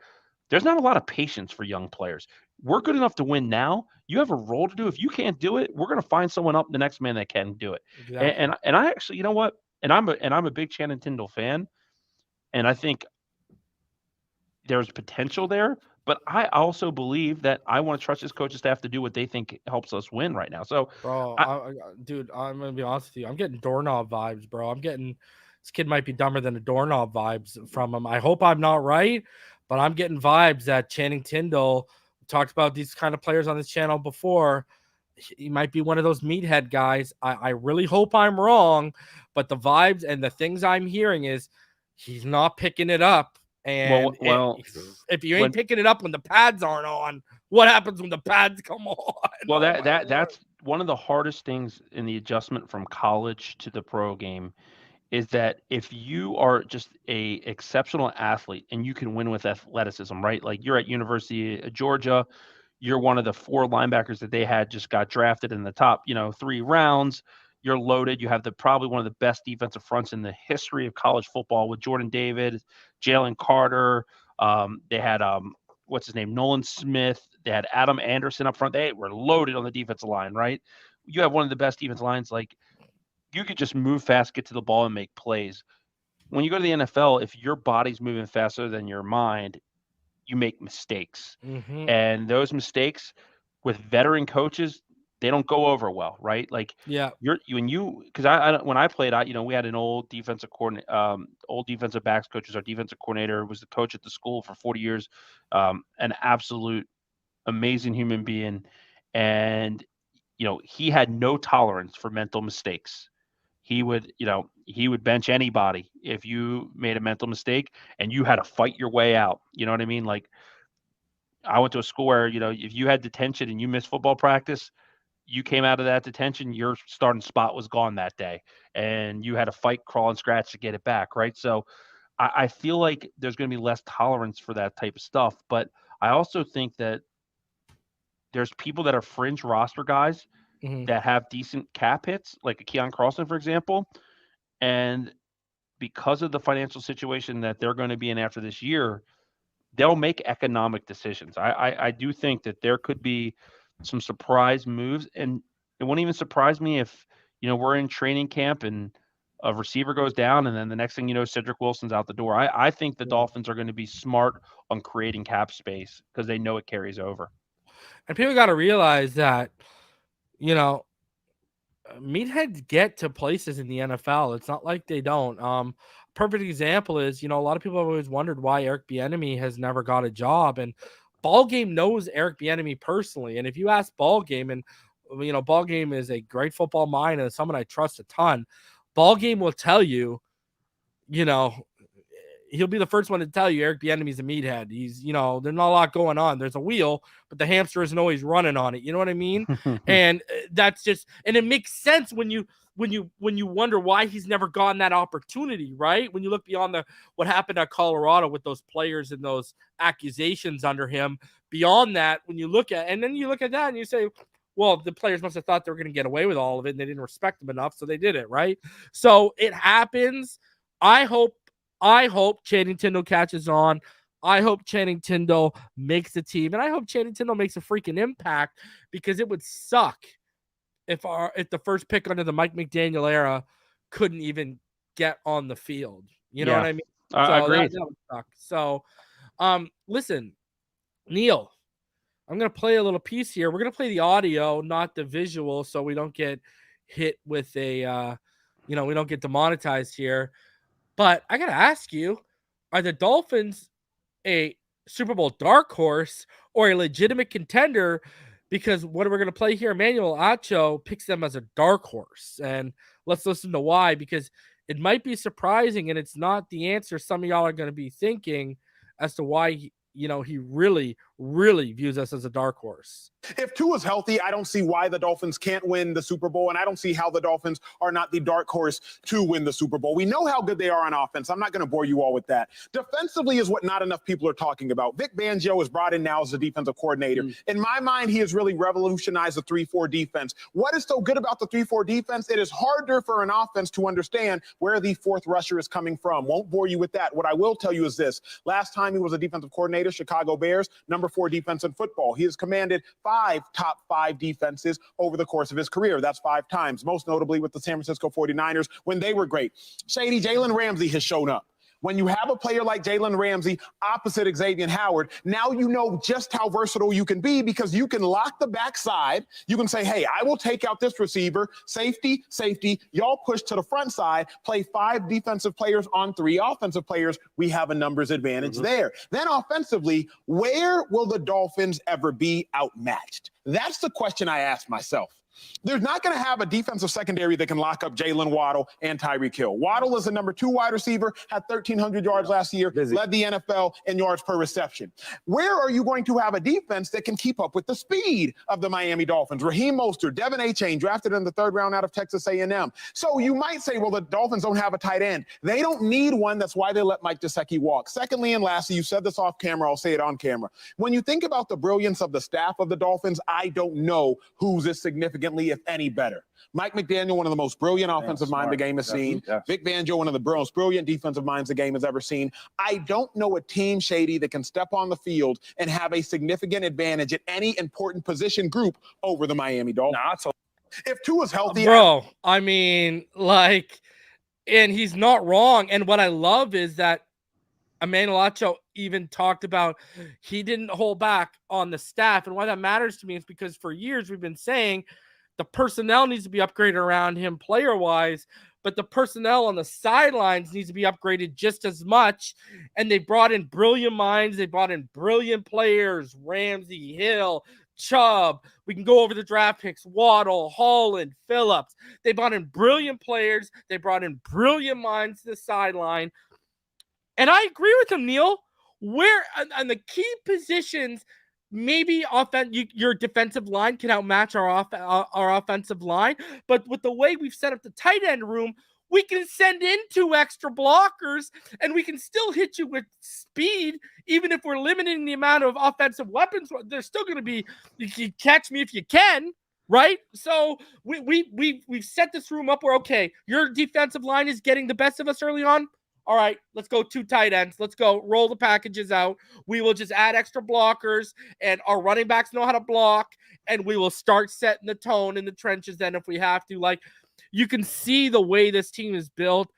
there's not a lot of patience for young players. We're good enough to win now. You have a role to do. If you can't do it, we're going to find someone up, the next man that can do it. Exactly. And I actually, you know what? And I'm a big Channing Tindall fan, and I think there's potential there. But I also believe that I want to trust his coaching staff to do what they think helps us win right now. So, bro, dude, I'm gonna be honest with you. I'm getting doorknob vibes, bro. I'm getting this kid might be dumber than a doorknob vibes from him. I hope I'm not right, but I'm getting vibes that Channing Tindall, we talked about these kind of players on this channel before. He might be one of those meathead guys. I really hope I'm wrong, but the vibes and the things I'm hearing is he's not picking it up. And if you ain't picking it up when the pads aren't on, what happens when the pads come on? Well, that's one of the hardest things in the adjustment from college to the pro game, is that if you are just a exceptional athlete and you can win with athleticism, right? Like you're at University of Georgia, you're one of the 4 linebackers that they had just got drafted in the top, 3 rounds. You're loaded. You have probably one of the best defensive fronts in the history of college football with Jordan David, Jalen Carter. They had what's his name, Nolan Smith. They had Adam Anderson up front. They were loaded on the defensive line, right? You have one of the best defensive lines. Like you could just move fast, get to the ball, and make plays. When you go to the NFL, if your body's moving faster than your mind, you make mistakes, and those mistakes with veteran coaches, they don't go over well, right? Like, because when I played, we had an old defensive backs coach was our defensive coordinator, was the coach at the school for 40 years, an absolute amazing human being, and he had no tolerance for mental mistakes. He would bench anybody if you made a mental mistake, and you had to fight your way out. You know what I mean? Like, I went to a school where, if you had detention and you missed football practice, you came out of that detention, your starting spot was gone that day, and you had to fight, crawl, and scratch to get it back, right? So I feel like there's going to be less tolerance for that type of stuff. But I also think that there's people that are fringe roster guys that have decent cap hits, like a Keon Carlson, for example. And because of the financial situation that they're going to be in after this year, they'll make economic decisions. I do think that there could be some surprise moves, and it wouldn't even surprise me if, we're in training camp and a receiver goes down, and then the next thing you know, Cedric Wilson's out the door. I think the Dolphins are going to be smart on creating cap space because they know it carries over. And people got to realize that, meatheads get to places in the NFL. It's not like they don't. Perfect example is, a lot of people have always wondered why Eric Bieniemy has never got a job, and Ballgame knows Eric Bieniemy personally. And if you ask Ballgame, and Ballgame is a great football mind and someone I trust a ton, Ballgame will tell you, he'll be the first one to tell you Eric Bieniemy's a meathead. He's, there's not a lot going on. There's a wheel, but the hamster isn't always running on it. You know what I mean? And that's just, and it makes sense when you wonder why he's never gotten that opportunity, right? When you look beyond what happened at Colorado with those players and those accusations under him, beyond that, when you look at that and you say, well, the players must have thought they were going to get away with all of it and they didn't respect him enough, so they did it, right? So it happens. I hope Channing Tindall catches on. I hope Channing Tindall makes the team, and I hope Channing Tindall makes a freaking impact, because it would suck if the first pick under the Mike McDaniel era couldn't even get on the field. You know what I mean? I agree. That would suck. So, listen, Neal, I'm going to play a little piece here. We're going to play the audio, not the visual, so we don't get hit with we don't get demonetized here. But I got to ask you, are the Dolphins a Super Bowl dark horse or a legitimate contender? Because what we're going to play here, Emmanuel Acho picks them as a dark horse. And let's listen to why, because it might be surprising, and it's not the answer some of y'all are going to be thinking as to why he really, really views us as a dark horse. If Tua's healthy, I don't see why the Dolphins can't win the Super Bowl, and I don't see how the Dolphins are not the dark horse to win the Super Bowl. We know how good they are on offense. I'm not going to bore you all with that. Defensively is what not enough people are talking about. Vic Fangio is brought in now as the defensive coordinator. In my mind, he has really revolutionized the 3-4 defense. What is so good about the 3-4 defense? It is harder for an offense to understand where the fourth rusher is coming from. Won't bore you with that. What I will tell you is this. Last time he was a defensive coordinator, Chicago Bears, number 4 defense in football. He has commanded 5 top 5 defenses over the course of his career. That's 5 times, most notably with the San Francisco 49ers when they were great. Shady, Jalen Ramsey has shown up. When you have a player like Jalen Ramsey opposite Xavier Howard, now you know just how versatile you can be, because you can lock the backside. You can say, hey, I will take out this receiver, safety, y'all push to the front side, play 5 defensive players on 3 offensive players. We have a numbers advantage there. Then offensively, where will the Dolphins ever be outmatched? That's the question I ask myself. They're not going to have a defensive secondary that can lock up Jalen Waddle and Tyreek Hill. Waddle is the number 2 wide receiver, had 1,300 yards last year, led the NFL in yards per reception. Where are you going to have a defense that can keep up with the speed of the Miami Dolphins? Raheem Mostert, Devin Achane, drafted in the 3rd round out of Texas A&M. So you might say, well, the Dolphins don't have a tight end. They don't need one. That's why they let Mike Gesicki walk. Secondly, and lastly, you said this off camera, I'll say it on camera. When you think about the brilliance of the staff of the Dolphins, I don't know who's as significantly, if any, better. Mike McDaniel, one of the most brilliant offensive minds the game has seen. Vic Fangio, one of the most brilliant defensive minds the game has ever seen. I don't know a team, Shady, that can step on the field and have a significant advantage at any important position group over the Miami Dolphins. If Tua's healthy, bro, I mean, and he's not wrong. And what I love is that Emmanuel Acho even talked about he didn't hold back on the staff. And why that matters to me is because for years we've been saying the personnel needs to be upgraded around him player-wise, but the personnel on the sidelines needs to be upgraded just as much. And they brought in brilliant minds. They brought in brilliant players, Ramsey, Hill, Chubb. We can go over the draft picks, Waddle, Holland, Phillips. They brought in brilliant players. They brought in brilliant minds to the sideline. And I agree with him, Neal. Where on the key positions maybe your defensive line can outmatch our offensive line, but with the way we've set up the tight end room, we can send in 2 extra blockers and we can still hit you with speed, even if we're limiting the amount of offensive weapons. There's still going to be, you can catch me if you can, right? So we've set this room up where, okay, your defensive line is getting the best of us early on. All right, let's go 2 tight ends. Let's go roll the packages out. We will just add extra blockers, and our running backs know how to block, and we will start setting the tone in the trenches then if we have to. Like, you can see the way this team is built.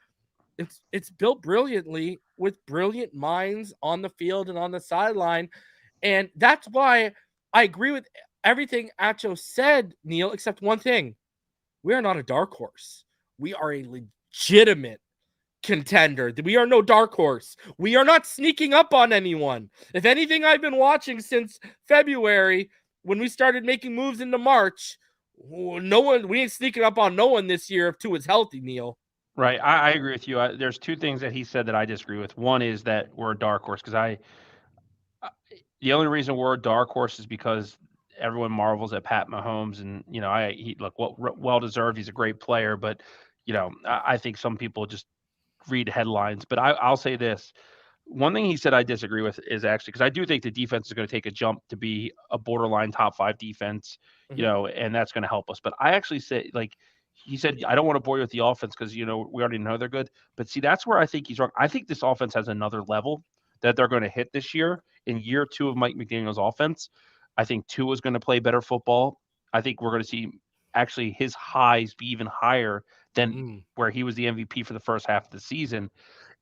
It's built brilliantly with brilliant minds on the field and on the sideline. And that's why I agree with everything Acho said, Neil, except one thing. We are not a dark horse. We are a legitimate contender. We are no dark horse. We are not sneaking up on anyone. If anything, I've been watching since February when we started making moves into March. We ain't sneaking up on no one this year if Tua is healthy, Neil. Right. I agree with you. There's 2 things that he said that I disagree with. One is that we're a dark horse because the only reason we're a dark horse is because everyone marvels at Pat Mahomes, and well deserved. He's a great player, but I think some people just read headlines. But I'll say this: one thing he said I disagree with is actually because I do think the defense is going to take a jump to be a borderline top 5 defense, and that's going to help us. But I actually say, like he said, I don't want to bore you with the offense because we already know they're good. But see, that's where I think he's wrong. I think this offense has another level that they're going to hit this year in year 2 of Mike McDaniel's offense. I think Tua is going to play better football. I think we're going to see actually his highs be even higher than where he was the MVP for the first half of the season.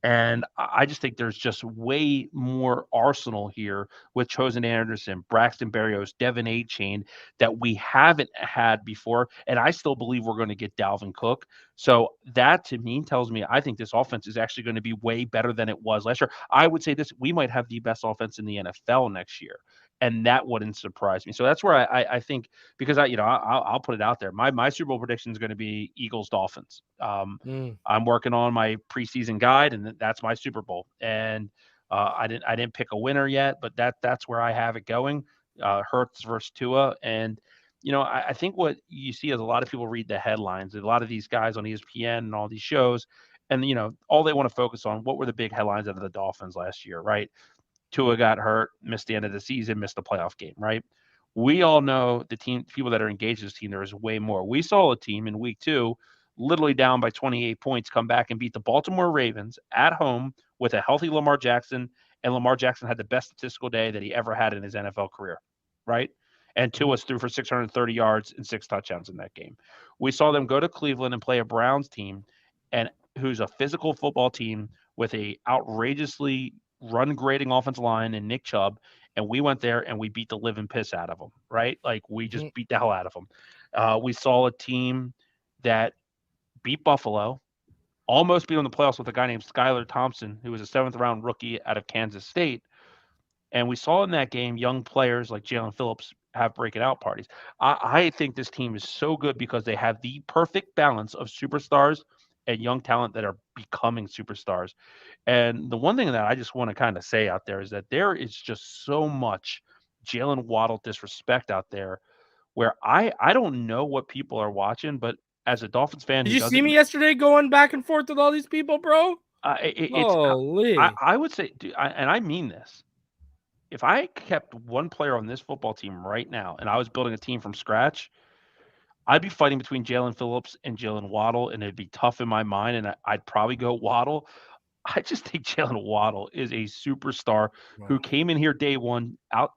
And I just think there's just way more arsenal here with Chosen Anderson, Braxton Berrios, Devin A-Chain that we haven't had before. And I still believe we're going to get Dalvin Cook. So that to me tells me I think this offense is actually going to be way better than it was last year. I would say this, we might have the best offense in the NFL next year. And that wouldn't surprise me. So that's where I think, because I'll put it out there. My Super Bowl prediction is going to be Eagles Dolphins. I'm working on my preseason guide, and that's my Super Bowl. And I didn't pick a winner yet, but that's where I have it going. Hurts versus Tua, and I think what you see is a lot of people read the headlines. A lot of these guys on ESPN and all these shows, and all they want to focus on what were the big headlines out of the Dolphins last year, right? Tua got hurt, missed the end of the season, missed the playoff game, right? We all know the team, people that are engaged in this team, there is way more. We saw a team in week 2, literally down by 28 points, come back and beat the Baltimore Ravens at home with a healthy Lamar Jackson, and Lamar Jackson had the best statistical day that he ever had in his NFL career, right? And Tua threw for 630 yards and 6 touchdowns in that game. We saw them go to Cleveland and play a Browns team, and who's a physical football team with a outrageously run grading offensive line and Nick Chubb, and we went there and we beat the living piss out of them, right? Like we just beat the hell out of them. We saw a team that beat Buffalo, almost beat on the playoffs with a guy named Skylar Thompson, who was a 7th-round rookie out of Kansas State. And we saw in that game young players like Jaelan Phillips have breaking out parties. I think this team is so good because they have the perfect balance of superstars and young talent that are becoming superstars. And the one thing that I just want to kind of say out there is that there is just so much Jalen Waddle disrespect out there where I don't know what people are watching, but as a Dolphins fan, did you see me yesterday going back and forth with all these people, bro? Holy. I would say, and I mean this, if I kept one player on this football team right now and I was building a team from scratch, I'd be fighting between Jaelan Phillips and Jalen Waddle, and it'd be tough in my mind, and I'd probably go Waddle. I just think Jalen Waddle is a superstar who came in here day one, out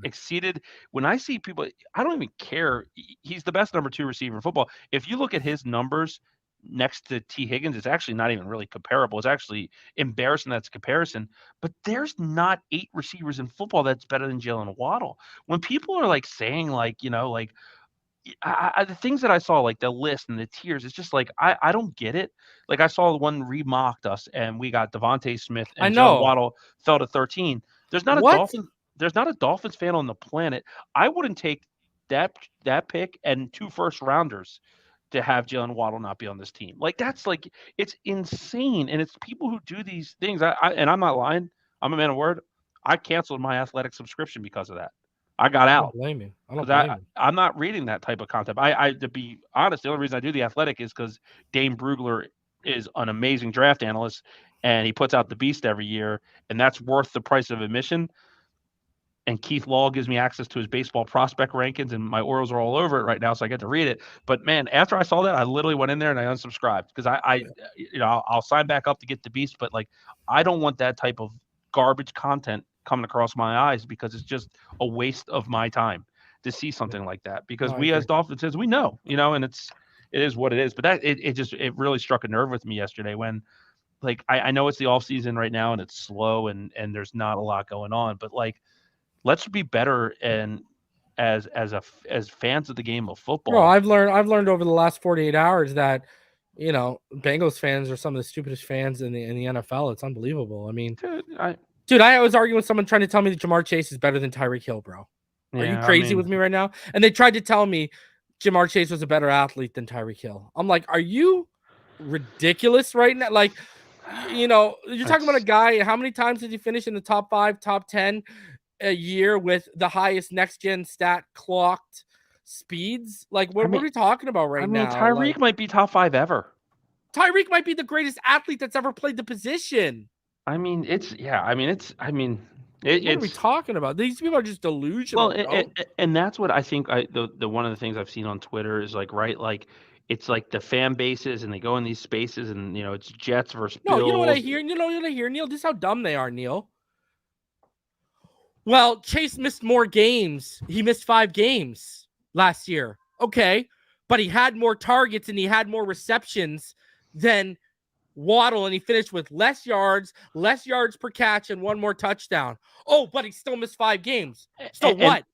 exceeded. When I see people, I don't even care. He's the best number 2 receiver in football. If you look at his numbers next to T. Higgins, it's actually not even really comparable. It's actually embarrassing that's a comparison. But there's not 8 receivers in football that's better than Jalen Waddle. When people are like saying the things that I saw, like the list and the tiers, it's just like I don't get it. Like I saw one remocked us, and we got Devontae Smith and Jalen Waddle fell to 13. There's not a Dolphins fan on the planet. I wouldn't take that pick and 2 first-rounders to have Jalen Waddle not be on this team. Like that's like it's insane, and it's people who do these things. And I'm not lying. I'm a man of word. I canceled my athletic subscription because of that. I got I out. don't blame you. I don't Because blame you. I'm not reading that type of content. To be honest, the only reason I do The Athletic is because Dane Brugler is an amazing draft analyst, and he puts out the Beast every year, and that's worth the price of admission. And Keith Law gives me access to his baseball prospect rankings, and my Orioles are all over it right now, so I get to read it. But man, after I saw that, I literally went in there and I unsubscribed because I'll sign back up to get the Beast, but like I don't want that type of garbage content coming across my eyes because it's just a waste of my time to see something like that. Because No, I we as agree. Dolphins fans, we know, and it is what it is. But that it really struck a nerve with me yesterday when like I know it's the off season right now and it's slow and there's not a lot going on, but like let's be better and as fans of the game of Bro, football. I've learned over the last 48 hours that Bengals fans are some of the stupidest fans in the NFL. It's unbelievable. I mean, dude, I was arguing with someone trying to tell me that Jamar Chase is better than Tyreek Hill, bro. Are you crazy with me right now? And they tried to tell me Jamar Chase was a better athlete than Tyreek Hill. I'm like, are you ridiculous right now? Like, you're talking about a guy. How many times did he finish in the top 5, top 10 a year with the highest next gen stat clocked speeds? Like, what are we talking about right now? Tyreek might be top 5 ever. Tyreek might be the greatest athlete that's ever played the position. What are we talking about? These people are just delusional. Well, and that's what I think. The one of the things I've seen on Twitter is like, right, like it's like the fan bases and they go in these spaces and it's Jets versus Bills. No, you know what I hear? Neil? This is how dumb they are, Neil. Well, Chase missed more games. He missed 5 games last year. Okay, but he had more targets and he had more receptions than Waddle, and he finished with less yards per catch, and 1 more touchdown. Oh, but he still missed 5 games. So what?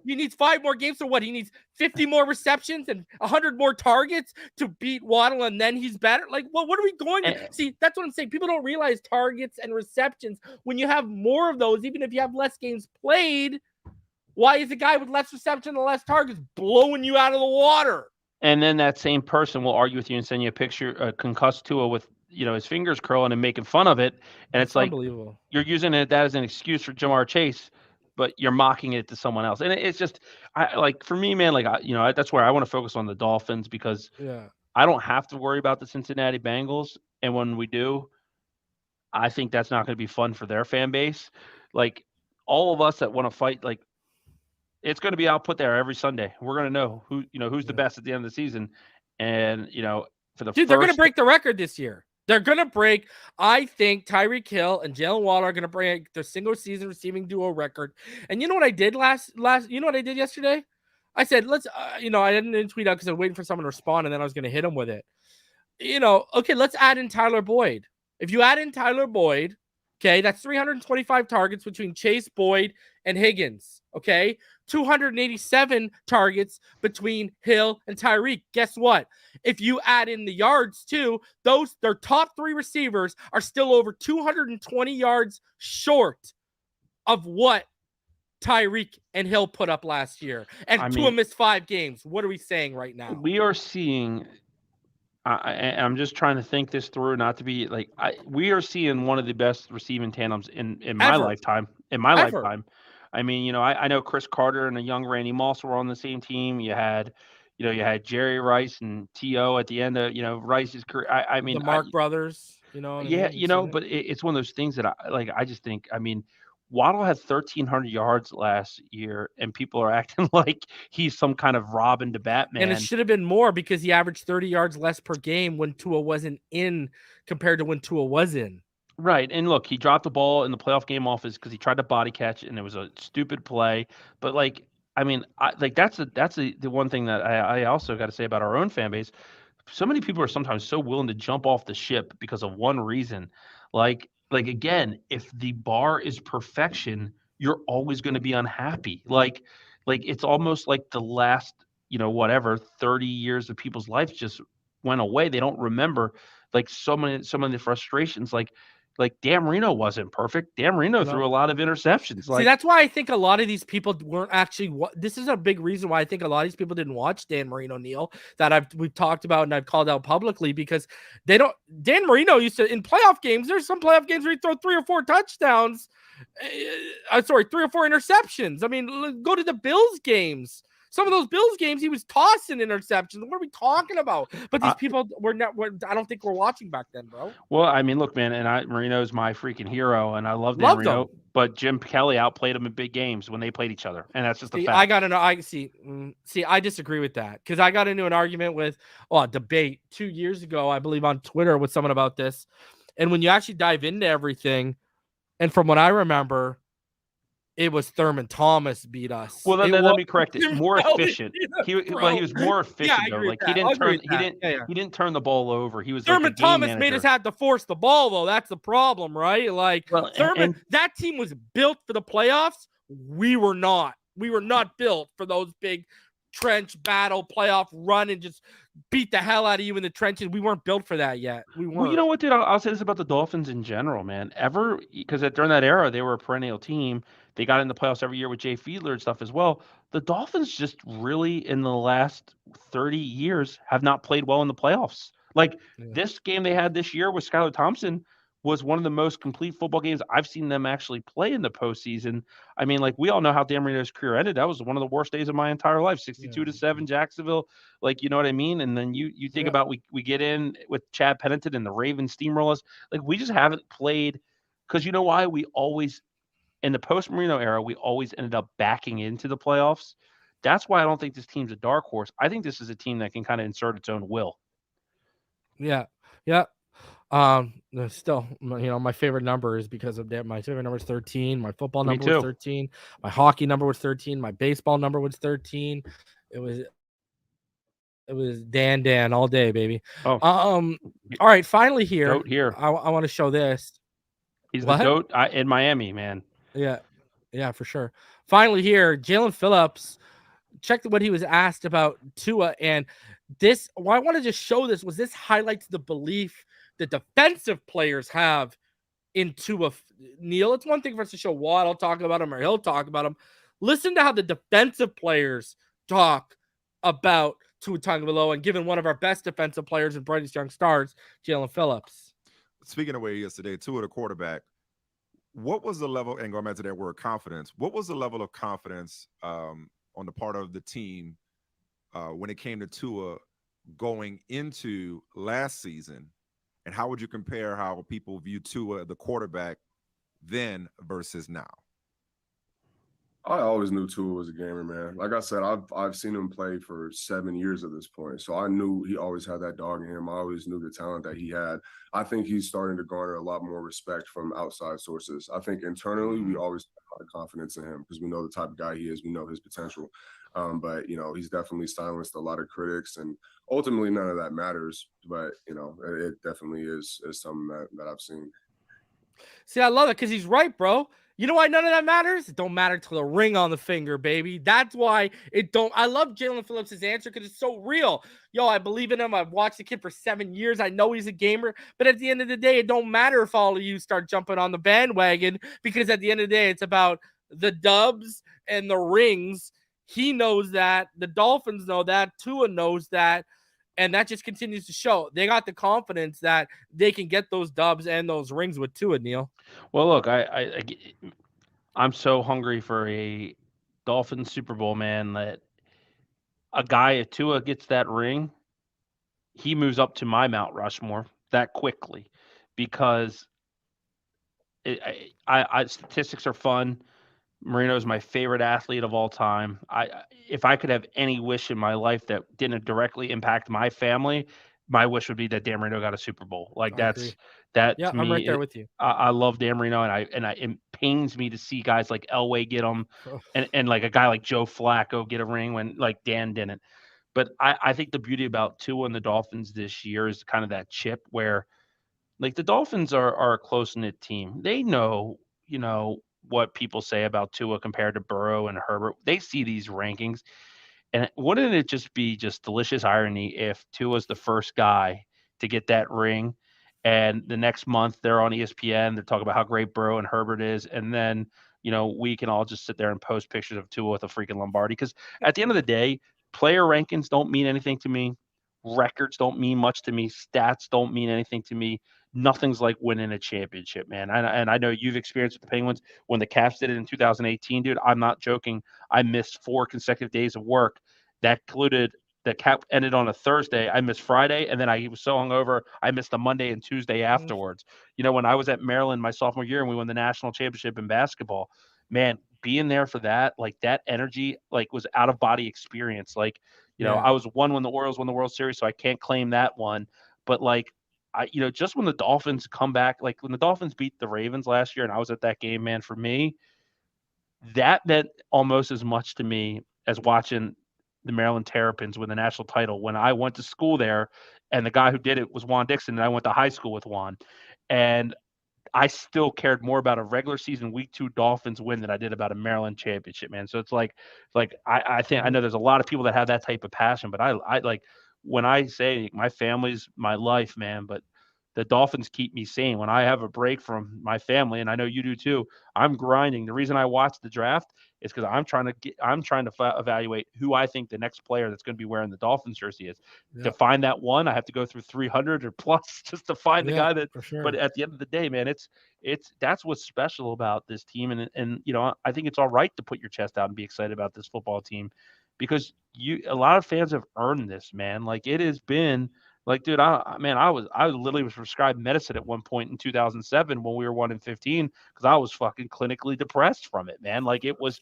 He needs 5 more games. So what? He needs 50 more receptions and 100 more targets to beat Waddle, and then he's better? Like, well, what are we going to see? That's what I'm saying. People don't realize targets and receptions. When you have more of those, even if you have less games played, why is a guy with less reception and less targets blowing you out of the water? And then that same person will argue with you and send you a picture, concussed Tua with his fingers curling and making fun of it. And it's like unbelievable. You're using that as an excuse for Jamar Chase, but you're mocking it to someone else. And it's just, for me, man, that's where I want to focus on the Dolphins because I don't have to worry about the Cincinnati Bengals. And when we do, I think that's not going to be fun for their fan base. Like all of us that want to fight, like, it's going to be output there every Sunday. We're going to know who's the best at the end of the season. And, they're going to break the record this year. They're going to break. I think Tyreek Hill and Jalen Waddle are going to break their single season receiving duo record. And you know what I did you know what I did yesterday? I said, let's, I didn't tweet out because I was waiting for someone to respond and then I was going to hit him with it. Okay, let's add in Tyler Boyd. If you add in Tyler Boyd, okay, that's 325 targets between Chase, Boyd, and Higgins. Okay, 287 targets between Hill and Tyreek. Guess what? If you add in the yards too, their top 3 receivers are still over 220 yards short of what Tyreek and Hill put up last year. And Tua missed 5 games. What are we saying right now? We are seeing. I'm just trying to think this through, not to be like we are seeing one of the best receiving tandems in my lifetime. Lifetime. I mean, I know Chris Carter and a young Randy Moss were on the same team. You had Jerry Rice and T.O. at the end of Rice's career. I mean, the Mark brothers. But it's one of those things that I just think. I mean, Waddle had 1,300 yards last year, and people are acting like he's some kind of Robin to Batman. And it should have been more because he averaged 30 yards less per game when Tua wasn't in compared to when Tua was in. Right. And look, he dropped the ball in the playoff game because he tried to body catch, and it was a stupid play. But, that's the one thing that I also got to say about our own fan base. So many people are sometimes so willing to jump off the ship because of one reason. Like again, if the bar is perfection, you're always going to be unhappy. Like it's almost like the last, 30 years of people's lives just went away. They don't remember like so many of the frustrations. Like, Like Dan Marino wasn't perfect. Dan Marino threw a lot of interceptions. See, that's why I think a lot of these people weren't actually. This is a big reason why I think a lot of these people didn't watch Dan Marino, Neal, that we've talked about and I've called out publicly, because they don't. Dan Marino used to, in playoff games. There's some playoff games where he throw 3 or 4 touchdowns. 3 or 4 interceptions. I mean, go to the Bills games. Some of those Bills games, he was tossing interceptions. What are we talking about? But these people I don't think we're watching back then, bro. Well, I mean, look, man, and Marino's my freaking hero, and I love Dan Marino. But Jim Kelly outplayed him in big games when they played each other, and that's just a fact. I got into I disagree with that, because I got into an argument with a debate 2 years ago, I believe, on Twitter with someone about this. And when you actually dive into everything, and from what I remember, it was Thurman Thomas beat us. Well, then let me correct it. More efficient. He was more efficient though. Like he didn't turn the ball over. He was Thurman Thomas made us have to force the ball though. That's the problem, right? Like Thurman, that team was built for the playoffs. We were not. We were not built for those big trench battle playoff run and just beat the hell out of you in the trenches. We weren't built for that yet. We weren't. Well, you know what, dude? I'll say this about the Dolphins in general, man. Because during that era, they were a perennial team. They got in the playoffs every year with Jay Fiedler and stuff as well. The Dolphins just really, in the last 30 years, have not played well in the playoffs. Like this game they had this year with Skylar Thompson was one of the most complete football games I've seen them actually play in the postseason. I mean, like we all know how Dan Marino's career ended. That was one of the worst days of my entire life. 62-7 Jacksonville. Like, you know what I mean? And then you think about we get in with Chad Pennington and the Ravens steamroll us. Like we just haven't played, because you know why? We always, in the post-Marino era, we always ended up backing into the playoffs. That's why I don't think this team's a dark horse. I think this is a team that can kind of insert its own will. Yeah. Still, my favorite number is because of that. My favorite number is 13. My football number was 13. My hockey number was 13. My baseball number was 13. It was Dan all day, baby. Oh. All right. Finally here. Goat here. I want to show this. He's the goat in Miami, man. Yeah, for sure. Finally here, Jaelan Phillips. Check what he was asked about Tua, and this. Why I want to just show this was this highlights the belief the defensive players have in Tua. Neal, it's one thing for us to show Waddle talk about him or he'll talk about him. Listen to how the defensive players talk about Tua Tagovailoa, and given one of our best defensive players and brightest young stars, Jaelan Phillips. Speaking of where he is today, Tua the quarterback, what was the level, and going back to that word confidence, what was the level of confidence on the part of the team when it came to Tua going into last season? And how would you compare how people view Tua, the quarterback, then versus now? I always knew Tua was a gamer, man. Like I said, I've seen him play for 7 years at this point. So I knew he always had that dog in him. I always knew the talent that he had. I think he's starting to garner a lot more respect from outside sources. I think internally, we always have a lot of confidence in him because we know the type of guy he is. We know his potential. But, he's definitely silenced a lot of critics, and ultimately none of that matters. But, it definitely is something that I've seen. See, I love it because he's right, bro. You know why none of that matters? It don't matter till the ring on the finger, baby. That's why it don't. I love Jaelan Phillips' answer because it's so real. Yo, I believe in him. I've watched the kid for 7 years. I know he's a gamer. But at the end of the day, it don't matter if all of you start jumping on the bandwagon, because at the end of the day, it's about the dubs and the rings. He knows that. The Dolphins know that. Tua knows that. And that just continues to show. They got the confidence that they can get those dubs and those rings with Tua, Neal. Well, look, I'm so hungry for a Dolphins Super Bowl, man, that a guy, if Tua gets that ring, he moves up to my Mount Rushmore that quickly, because statistics are fun. Marino is my favorite athlete of all time. If I could have any wish in my life that didn't directly impact my family, my wish would be that Dan Marino got a Super Bowl. Like Yeah, to me, I'm right there with you. I love Dan Marino, and it pains me to see guys like Elway get them, and like a guy like Joe Flacco get a ring when like Dan didn't. But I think the beauty about Tua and the Dolphins this year is kind of that chip where, like, the Dolphins are a close-knit team. They know, what people say about Tua compared to Burrow and Herbert. They see these rankings. And wouldn't it just be just delicious irony if Tua's the first guy to get that ring And the next month they're on ESPN. They're talking about how great Burrow and Herbert is. And then, we can all just sit there and post pictures of Tua with a freaking Lombardi. Because at the end of the day, player rankings don't mean anything to me. Records don't mean much to me. Stats don't mean anything to me. Nothing's like winning a championship, man. And I know you've experienced with the Penguins when the Caps did it in 2018, dude. I'm not joking. I missed 4 consecutive days of work. That included the Cap ended on a Thursday. I missed Friday, and then I was so hungover, I missed the Monday and Tuesday afterwards. When I was at Maryland my sophomore year and we won the national championship in basketball, man, being there for that, like that energy, like was out of body experience. Like, I was one when the Orioles won the World Series, so I can't claim that one. But like, just when the Dolphins come back, like when the Dolphins beat the Ravens last year, and I was at that game, man, for me, that meant almost as much to me as watching the Maryland Terrapins win the national title when I went to school there, and the guy who did it was Juan Dixon, and I went to high school with Juan. And I still cared more about a regular season week 2 Dolphins win than I did about a Maryland championship, man. So it's like I think I know there's a lot of people that have that type of passion, but I like when I say my family's my life, man, but the Dolphins keep me sane. When I have a break from my family, and I know you do too, I'm grinding. The reason I watch the draft is because I'm trying to evaluate who I think the next player that's going to be wearing the Dolphins jersey is. Yeah. To find that one, I have to go through 300 or plus just to find the guy that. For sure. But at the end of the day, man, it's that's what's special about this team, and I think it's all right to put your chest out and be excited about this football team, because a lot of fans have earned this, man. Like it has been. Like, dude, I literally was prescribed medicine at one point in 2007 when we were 1-15 because I was fucking clinically depressed from it, man. Like it was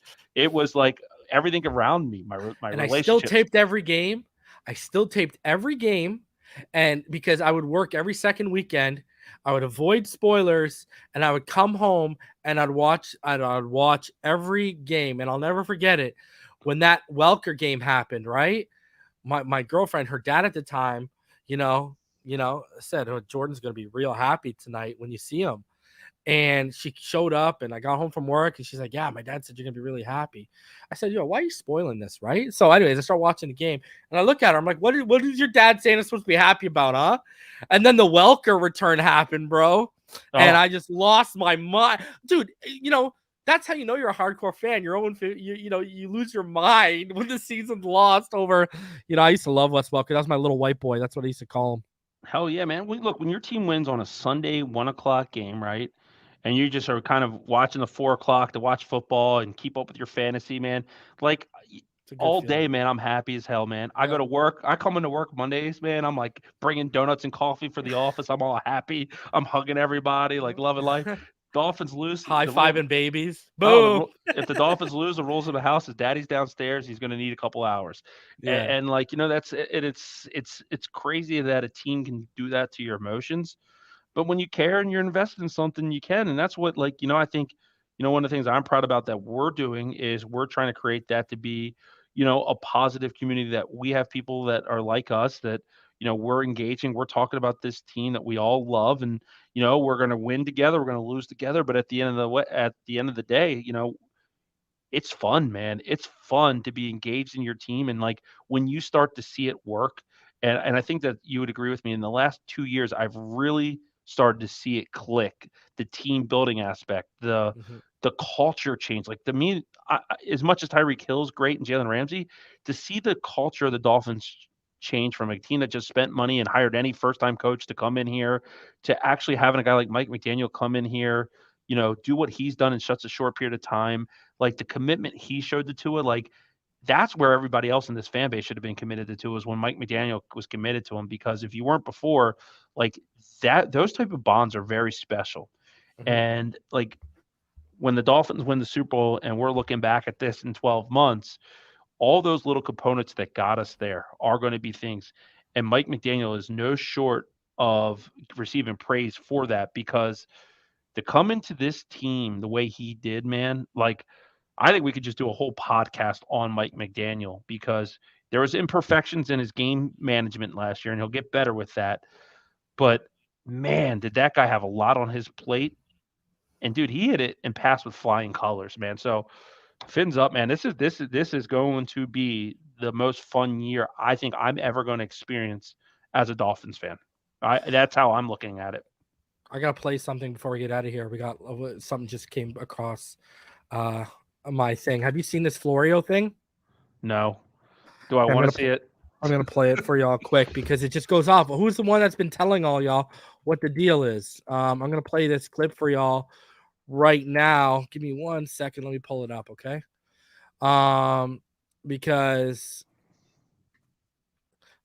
like everything around me, my and relationship. I still taped every game. And because I would work every second weekend, I would avoid spoilers, and I would come home and I'd watch every game. And I'll never forget it when that Welker game happened. Right, my girlfriend, her dad at the time, said, "Oh, Jordan's gonna be real happy tonight when you see him." And she showed up, and I got home from work, and she's like, "Yeah, my dad said you're gonna be really happy." I said, "Yo, why are you spoiling this?" Right? So, anyways, I start watching the game, and I look at her. I'm like, "What is your dad saying I'm supposed to be happy about, huh?" And then the Welker return happened, bro, and I just lost my mind, dude. That's how you know you're a hardcore fan. You lose your mind when the season's lost over. I used to love Wes Welker. That was my little white boy. That's what I used to call him. Hell yeah, man. When your team wins on a Sunday 1:00 game, right? And you just are kind of watching the 4:00 to watch football and keep up with your fantasy, man. Like all day, man, I'm happy as hell, man. I go to work. I come into work Mondays, man. I'm like bringing donuts and coffee for the office. I'm all happy. I'm hugging everybody, like loving life. Dolphins lose. High-fiving babies. Boom. Boom. If the Dolphins lose, the rules of the house is daddy's downstairs. He's going to need a couple hours. Yeah. And like, that's it. It's crazy that a team can do that to your emotions. But when you care and you're invested in something, you can. And that's what, like, I think, one of the things I'm proud about that we're doing is we're trying to create that to be, a positive community, that we have people that are like us, that, we're engaging, we're talking about this team that we all love, and, we're going to win together, we're going to lose together. But at the end of the day, it's fun, man. It's fun to be engaged in your team. And like when you start to see it work, and I think that you would agree with me, in the last 2 years, I've really started to see it click, the team building aspect, the culture change. Like as much as Tyreek Hill's great and Jalen Ramsey, to see the culture of the Dolphins change from a team that just spent money and hired any first-time coach to come in here to actually having a guy like Mike McDaniel come in here, do what he's done in such a short period of time, like the commitment he showed to Tua, like that's where everybody else in this fan base should have been committed to Tua, was when Mike McDaniel was committed to him. Because if you weren't before, like that, those type of bonds are very special. And like when the Dolphins win the Super Bowl and we're looking back at this in 12 months, all those little components that got us there are going to be things. And Mike McDaniel is no short of receiving praise for that, because to come into this team the way he did, man, like I think we could just do a whole podcast on Mike McDaniel, because there was imperfections in his game management last year, and he'll get better with that. But man, did that guy have a lot on his plate. And dude, he hit it and passed with flying colors, man. So fins up, man. This is going to be the most fun year I think I'm ever going to experience as a Dolphins fan. That's how I'm looking at it. I gotta play something before we get out of here. We got something just came across my thing. Have you seen this Florio thing? No. Do I want to see it? I'm gonna play it for y'all quick because it just goes off. Who's the one that's been telling all y'all what the deal is? I'm gonna play this clip for y'all right now. Give me 1 second. Let me pull it up, okay? Because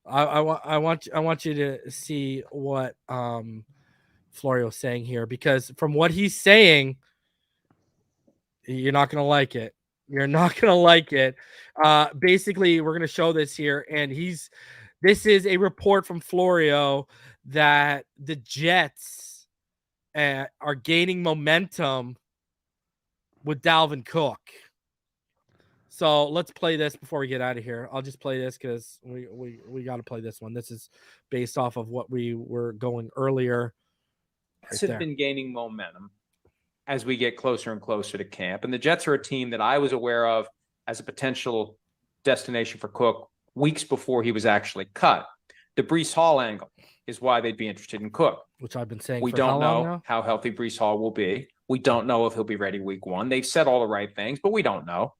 I want you to see what Florio's saying here, because from what he's saying, you're not gonna like it. You're not gonna like it. Basically, we're gonna show this here, and this is a report from Florio that the Jets are gaining momentum with Dalvin Cook. So let's play this before we get out of here. I'll just play this because we got to play this one. This is based off of what we were going earlier. Jets have been gaining momentum as we get closer and closer to camp. And the Jets are a team that I was aware of as a potential destination for Cook weeks before he was actually cut. The Breece Hall angle is why they'd be interested in Cook. Which I've been saying we for don't how long know now? how healthy Breece Hall will be. We don't know if he'll be ready week 1. They've said all the right things, but we don't know.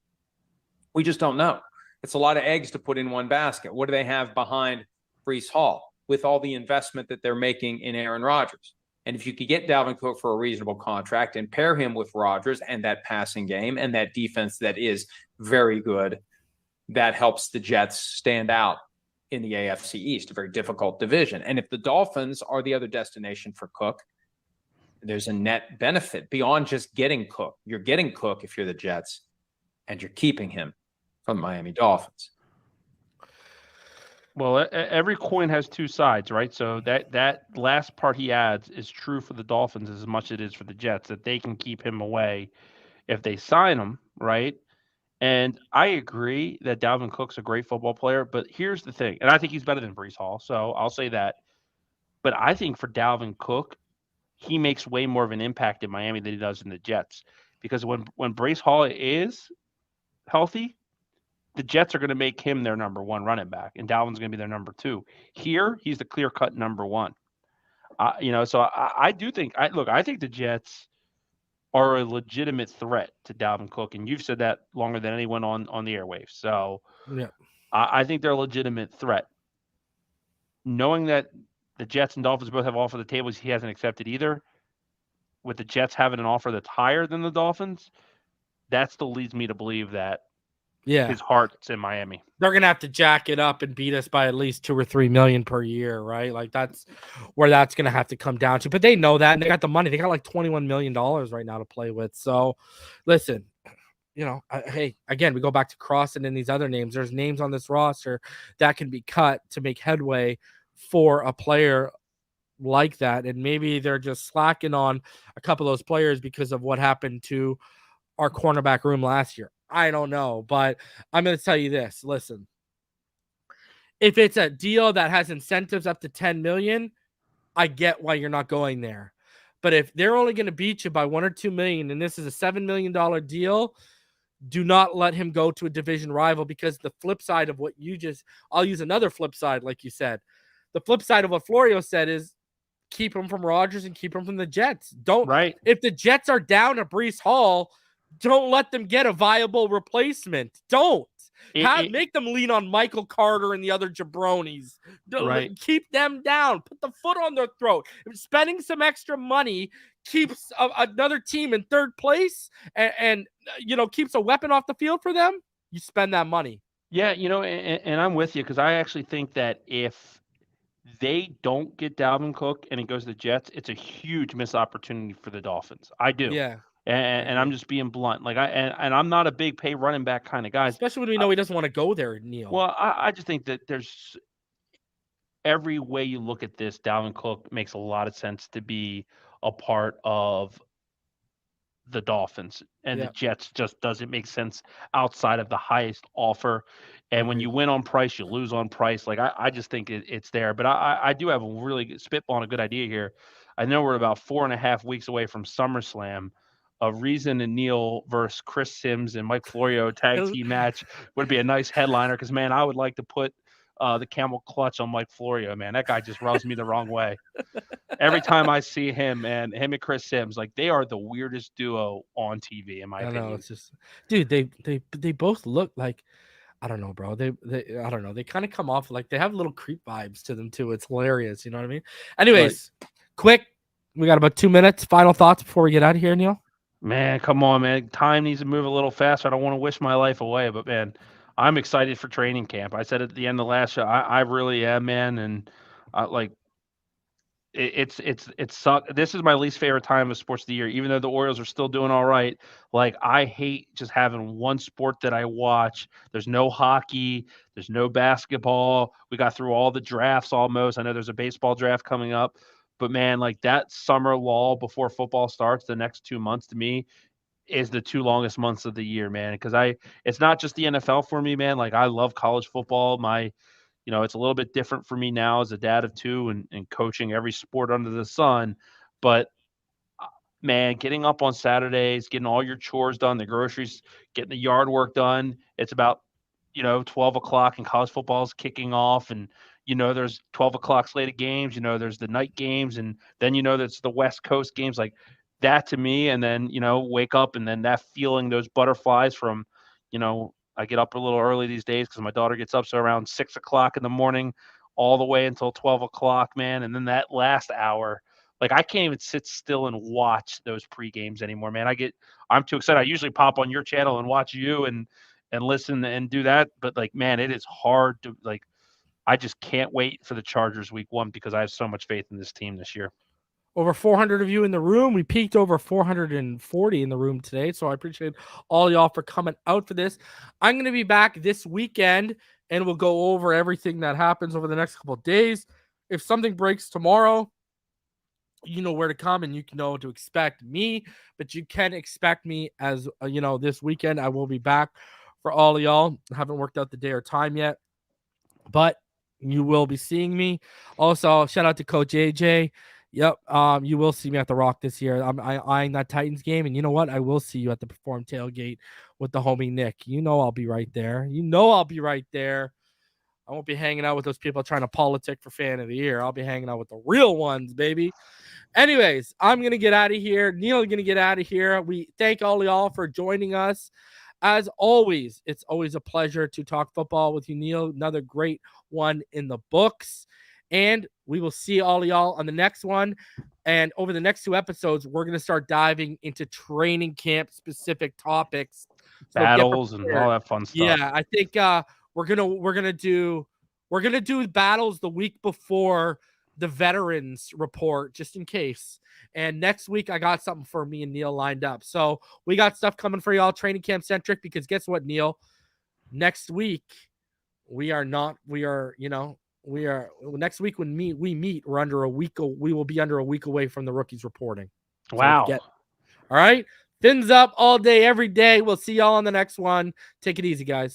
We just don't know. It's a lot of eggs to put in one basket. What do they have behind Breece Hall with all the investment that they're making in Aaron Rodgers? And if you could get Dalvin Cook for a reasonable contract and pair him with Rodgers and that passing game and that defense that is very good, that helps the Jets stand out in the AFC East, a very difficult division. And if the Dolphins are the other destination for Cook, there's a net benefit beyond just getting Cook. You're getting Cook if you're the Jets, and you're keeping him from Miami Dolphins. Well, every coin has two sides, right? So that last part he adds is true for the Dolphins as much as it is for the Jets, that they can keep him away if they sign him, right? And I agree that Dalvin Cook's a great football player, but here's the thing, and I think he's better than Breece Hall, so I'll say that. But I think for Dalvin Cook, he makes way more of an impact in Miami than he does in the Jets, because when Breece Hall is healthy, the Jets are going to make him their number one running back, and Dalvin's going to be their number 2. Here, he's the clear-cut number 1. So I do think – I think the Jets are a legitimate threat to Dalvin Cook, and you've said that longer than anyone on the airwaves. So yeah, I think they're a legitimate threat. Knowing that the Jets and Dolphins both have an offer on the table he hasn't accepted either, with the Jets having an offer that's higher than the Dolphins, that still leads me to believe that his heart's in Miami. They're gonna have to jack it up and beat us by at least $2 or $3 million per year, right? Like that's where that's gonna have to come down to. But they know that, and they got the money. They got like $21 million right now to play with. So, listen, hey, again, we go back to Crossan and these other names. There's names on this roster that can be cut to make headway for a player like that, and maybe they're just slacking on a couple of those players because of what happened to our cornerback room last year. I don't know, but I'm going to tell you this. Listen, if it's a deal that has incentives up to $10 million, I get why you're not going there. But if they're only going to beat you by $1 or $2 million, and this is a $7 million deal, do not let him go to a division rival, because the flip side of what I'll use another flip side, like you said. The flip side of what Florio said is keep him from Rodgers and keep him from the Jets. If the Jets are down to Breece Hall, don't let them get a viable replacement. Don't. Make them lean on Michael Carter and the other jabronis. Keep them down. Put the foot on their throat. If spending some extra money keeps another team in third place and keeps a weapon off the field for them, you spend that money. Yeah, and I'm with you, because I actually think that if they don't get Dalvin Cook and it goes to the Jets, it's a huge missed opportunity for the Dolphins. I do. Yeah. And I'm just being blunt. And I'm not a big pay running back kind of guy. Especially when we know he doesn't want to go there, Neal. Well, I just think that there's every way you look at this, Dalvin Cook makes a lot of sense to be a part of the Dolphins. And the Jets just doesn't make sense outside of the highest offer. And when you win on price, you lose on price. I just think it's there. But I do have a really good spitball and a good idea here. I know we're about 4.5 weeks away from SummerSlam. A Reason and Neal versus Chris Sims and Mike Florio tag team match would be a nice headliner, because, man, I would like to put the camel clutch on Mike Florio, man. That guy just rubs me the wrong way. Every time I see him and Chris Sims, like they are the weirdest duo on TV, in my opinion. I know, it's just, dude, they both look like, I don't know, bro. They I don't know. They kind of come off like they have little creep vibes to them too. It's hilarious. You know what I mean? Anyways, quick. We got about 2 minutes. Final thoughts before we get out of here, Neil? Man, come on, man. Time needs to move a little faster. I don't want to wish my life away, but man, I'm excited for training camp. I said at the end of the last show, I really am, man. And like, it's suck. This is my least favorite time of sports of the year, even though the Orioles are still doing all right. Like, I hate just having one sport that I watch. There's no hockey. There's no basketball. We got through all the drafts almost. I know there's a baseball draft coming up. But, man, like that summer lull before football starts, the next 2 months to me is the 2 longest months of the year, man. Because it's not just the NFL for me, man. Like, I love college football. It's a little bit different for me now as a dad of 2 and coaching every sport under the sun. But, man, getting up on Saturdays, getting all your chores done, the groceries, getting the yard work done. It's about, 12 o'clock and college football is kicking off. And, there's 12 o'clock slate of games, there's the night games, and then, there's the West Coast games, like that to me. And then, wake up and then that feeling, those butterflies from, I get up a little early these days because my daughter gets up. So around 6 o'clock in the morning, all the way until 12 o'clock, man. And then that last hour, like I can't even sit still and watch those pre-games anymore, man. I'm too excited. I usually pop on your channel and watch you and listen and do that. But like, man, it is hard to like, I just can't wait for the Chargers week 1 because I have so much faith in this team this year. Over 400 of you in the room. We peaked over 440 in the room today. So I appreciate all y'all for coming out for this. I'm going to be back this weekend and we'll go over everything that happens over the next couple of days. If something breaks tomorrow, you know where to come and you know what to expect me, but you can expect me as this weekend. I will be back for all of y'all. I haven't worked out the day or time yet, but you will be seeing me. Also, shout out to Coach AJ. Yep. You will see me at the Rock this year. I'm eyeing that Titans game. And you know what? I will see you at the Perform Tailgate with the homie Nick. I'll be right there. I'll be right there. I won't be hanging out with those people trying to politic for fan of the year. I'll be hanging out with the real ones, baby. Anyways, I'm going to get out of here. Neil's going to get out of here. We thank all y'all for joining us. As always, it's always a pleasure to talk football with you, Neil. Another great one in the books. And we will see all of y'all on the next one. And over the next 2 episodes, we're going to start diving into training camp specific topics. Battles and all that fun stuff. Yeah, I think we're gonna do battles the week before the veterans report, just in case. And next week, I got something for me and Neil lined up. So we got stuff coming for y'all, training camp centric, because guess what, Neil? Next week, next week when we meet, we're under a week. We will be under a week away from the rookies reporting. Wow. All right. Fins up all day, every day. We'll see y'all on the next one. Take it easy, guys.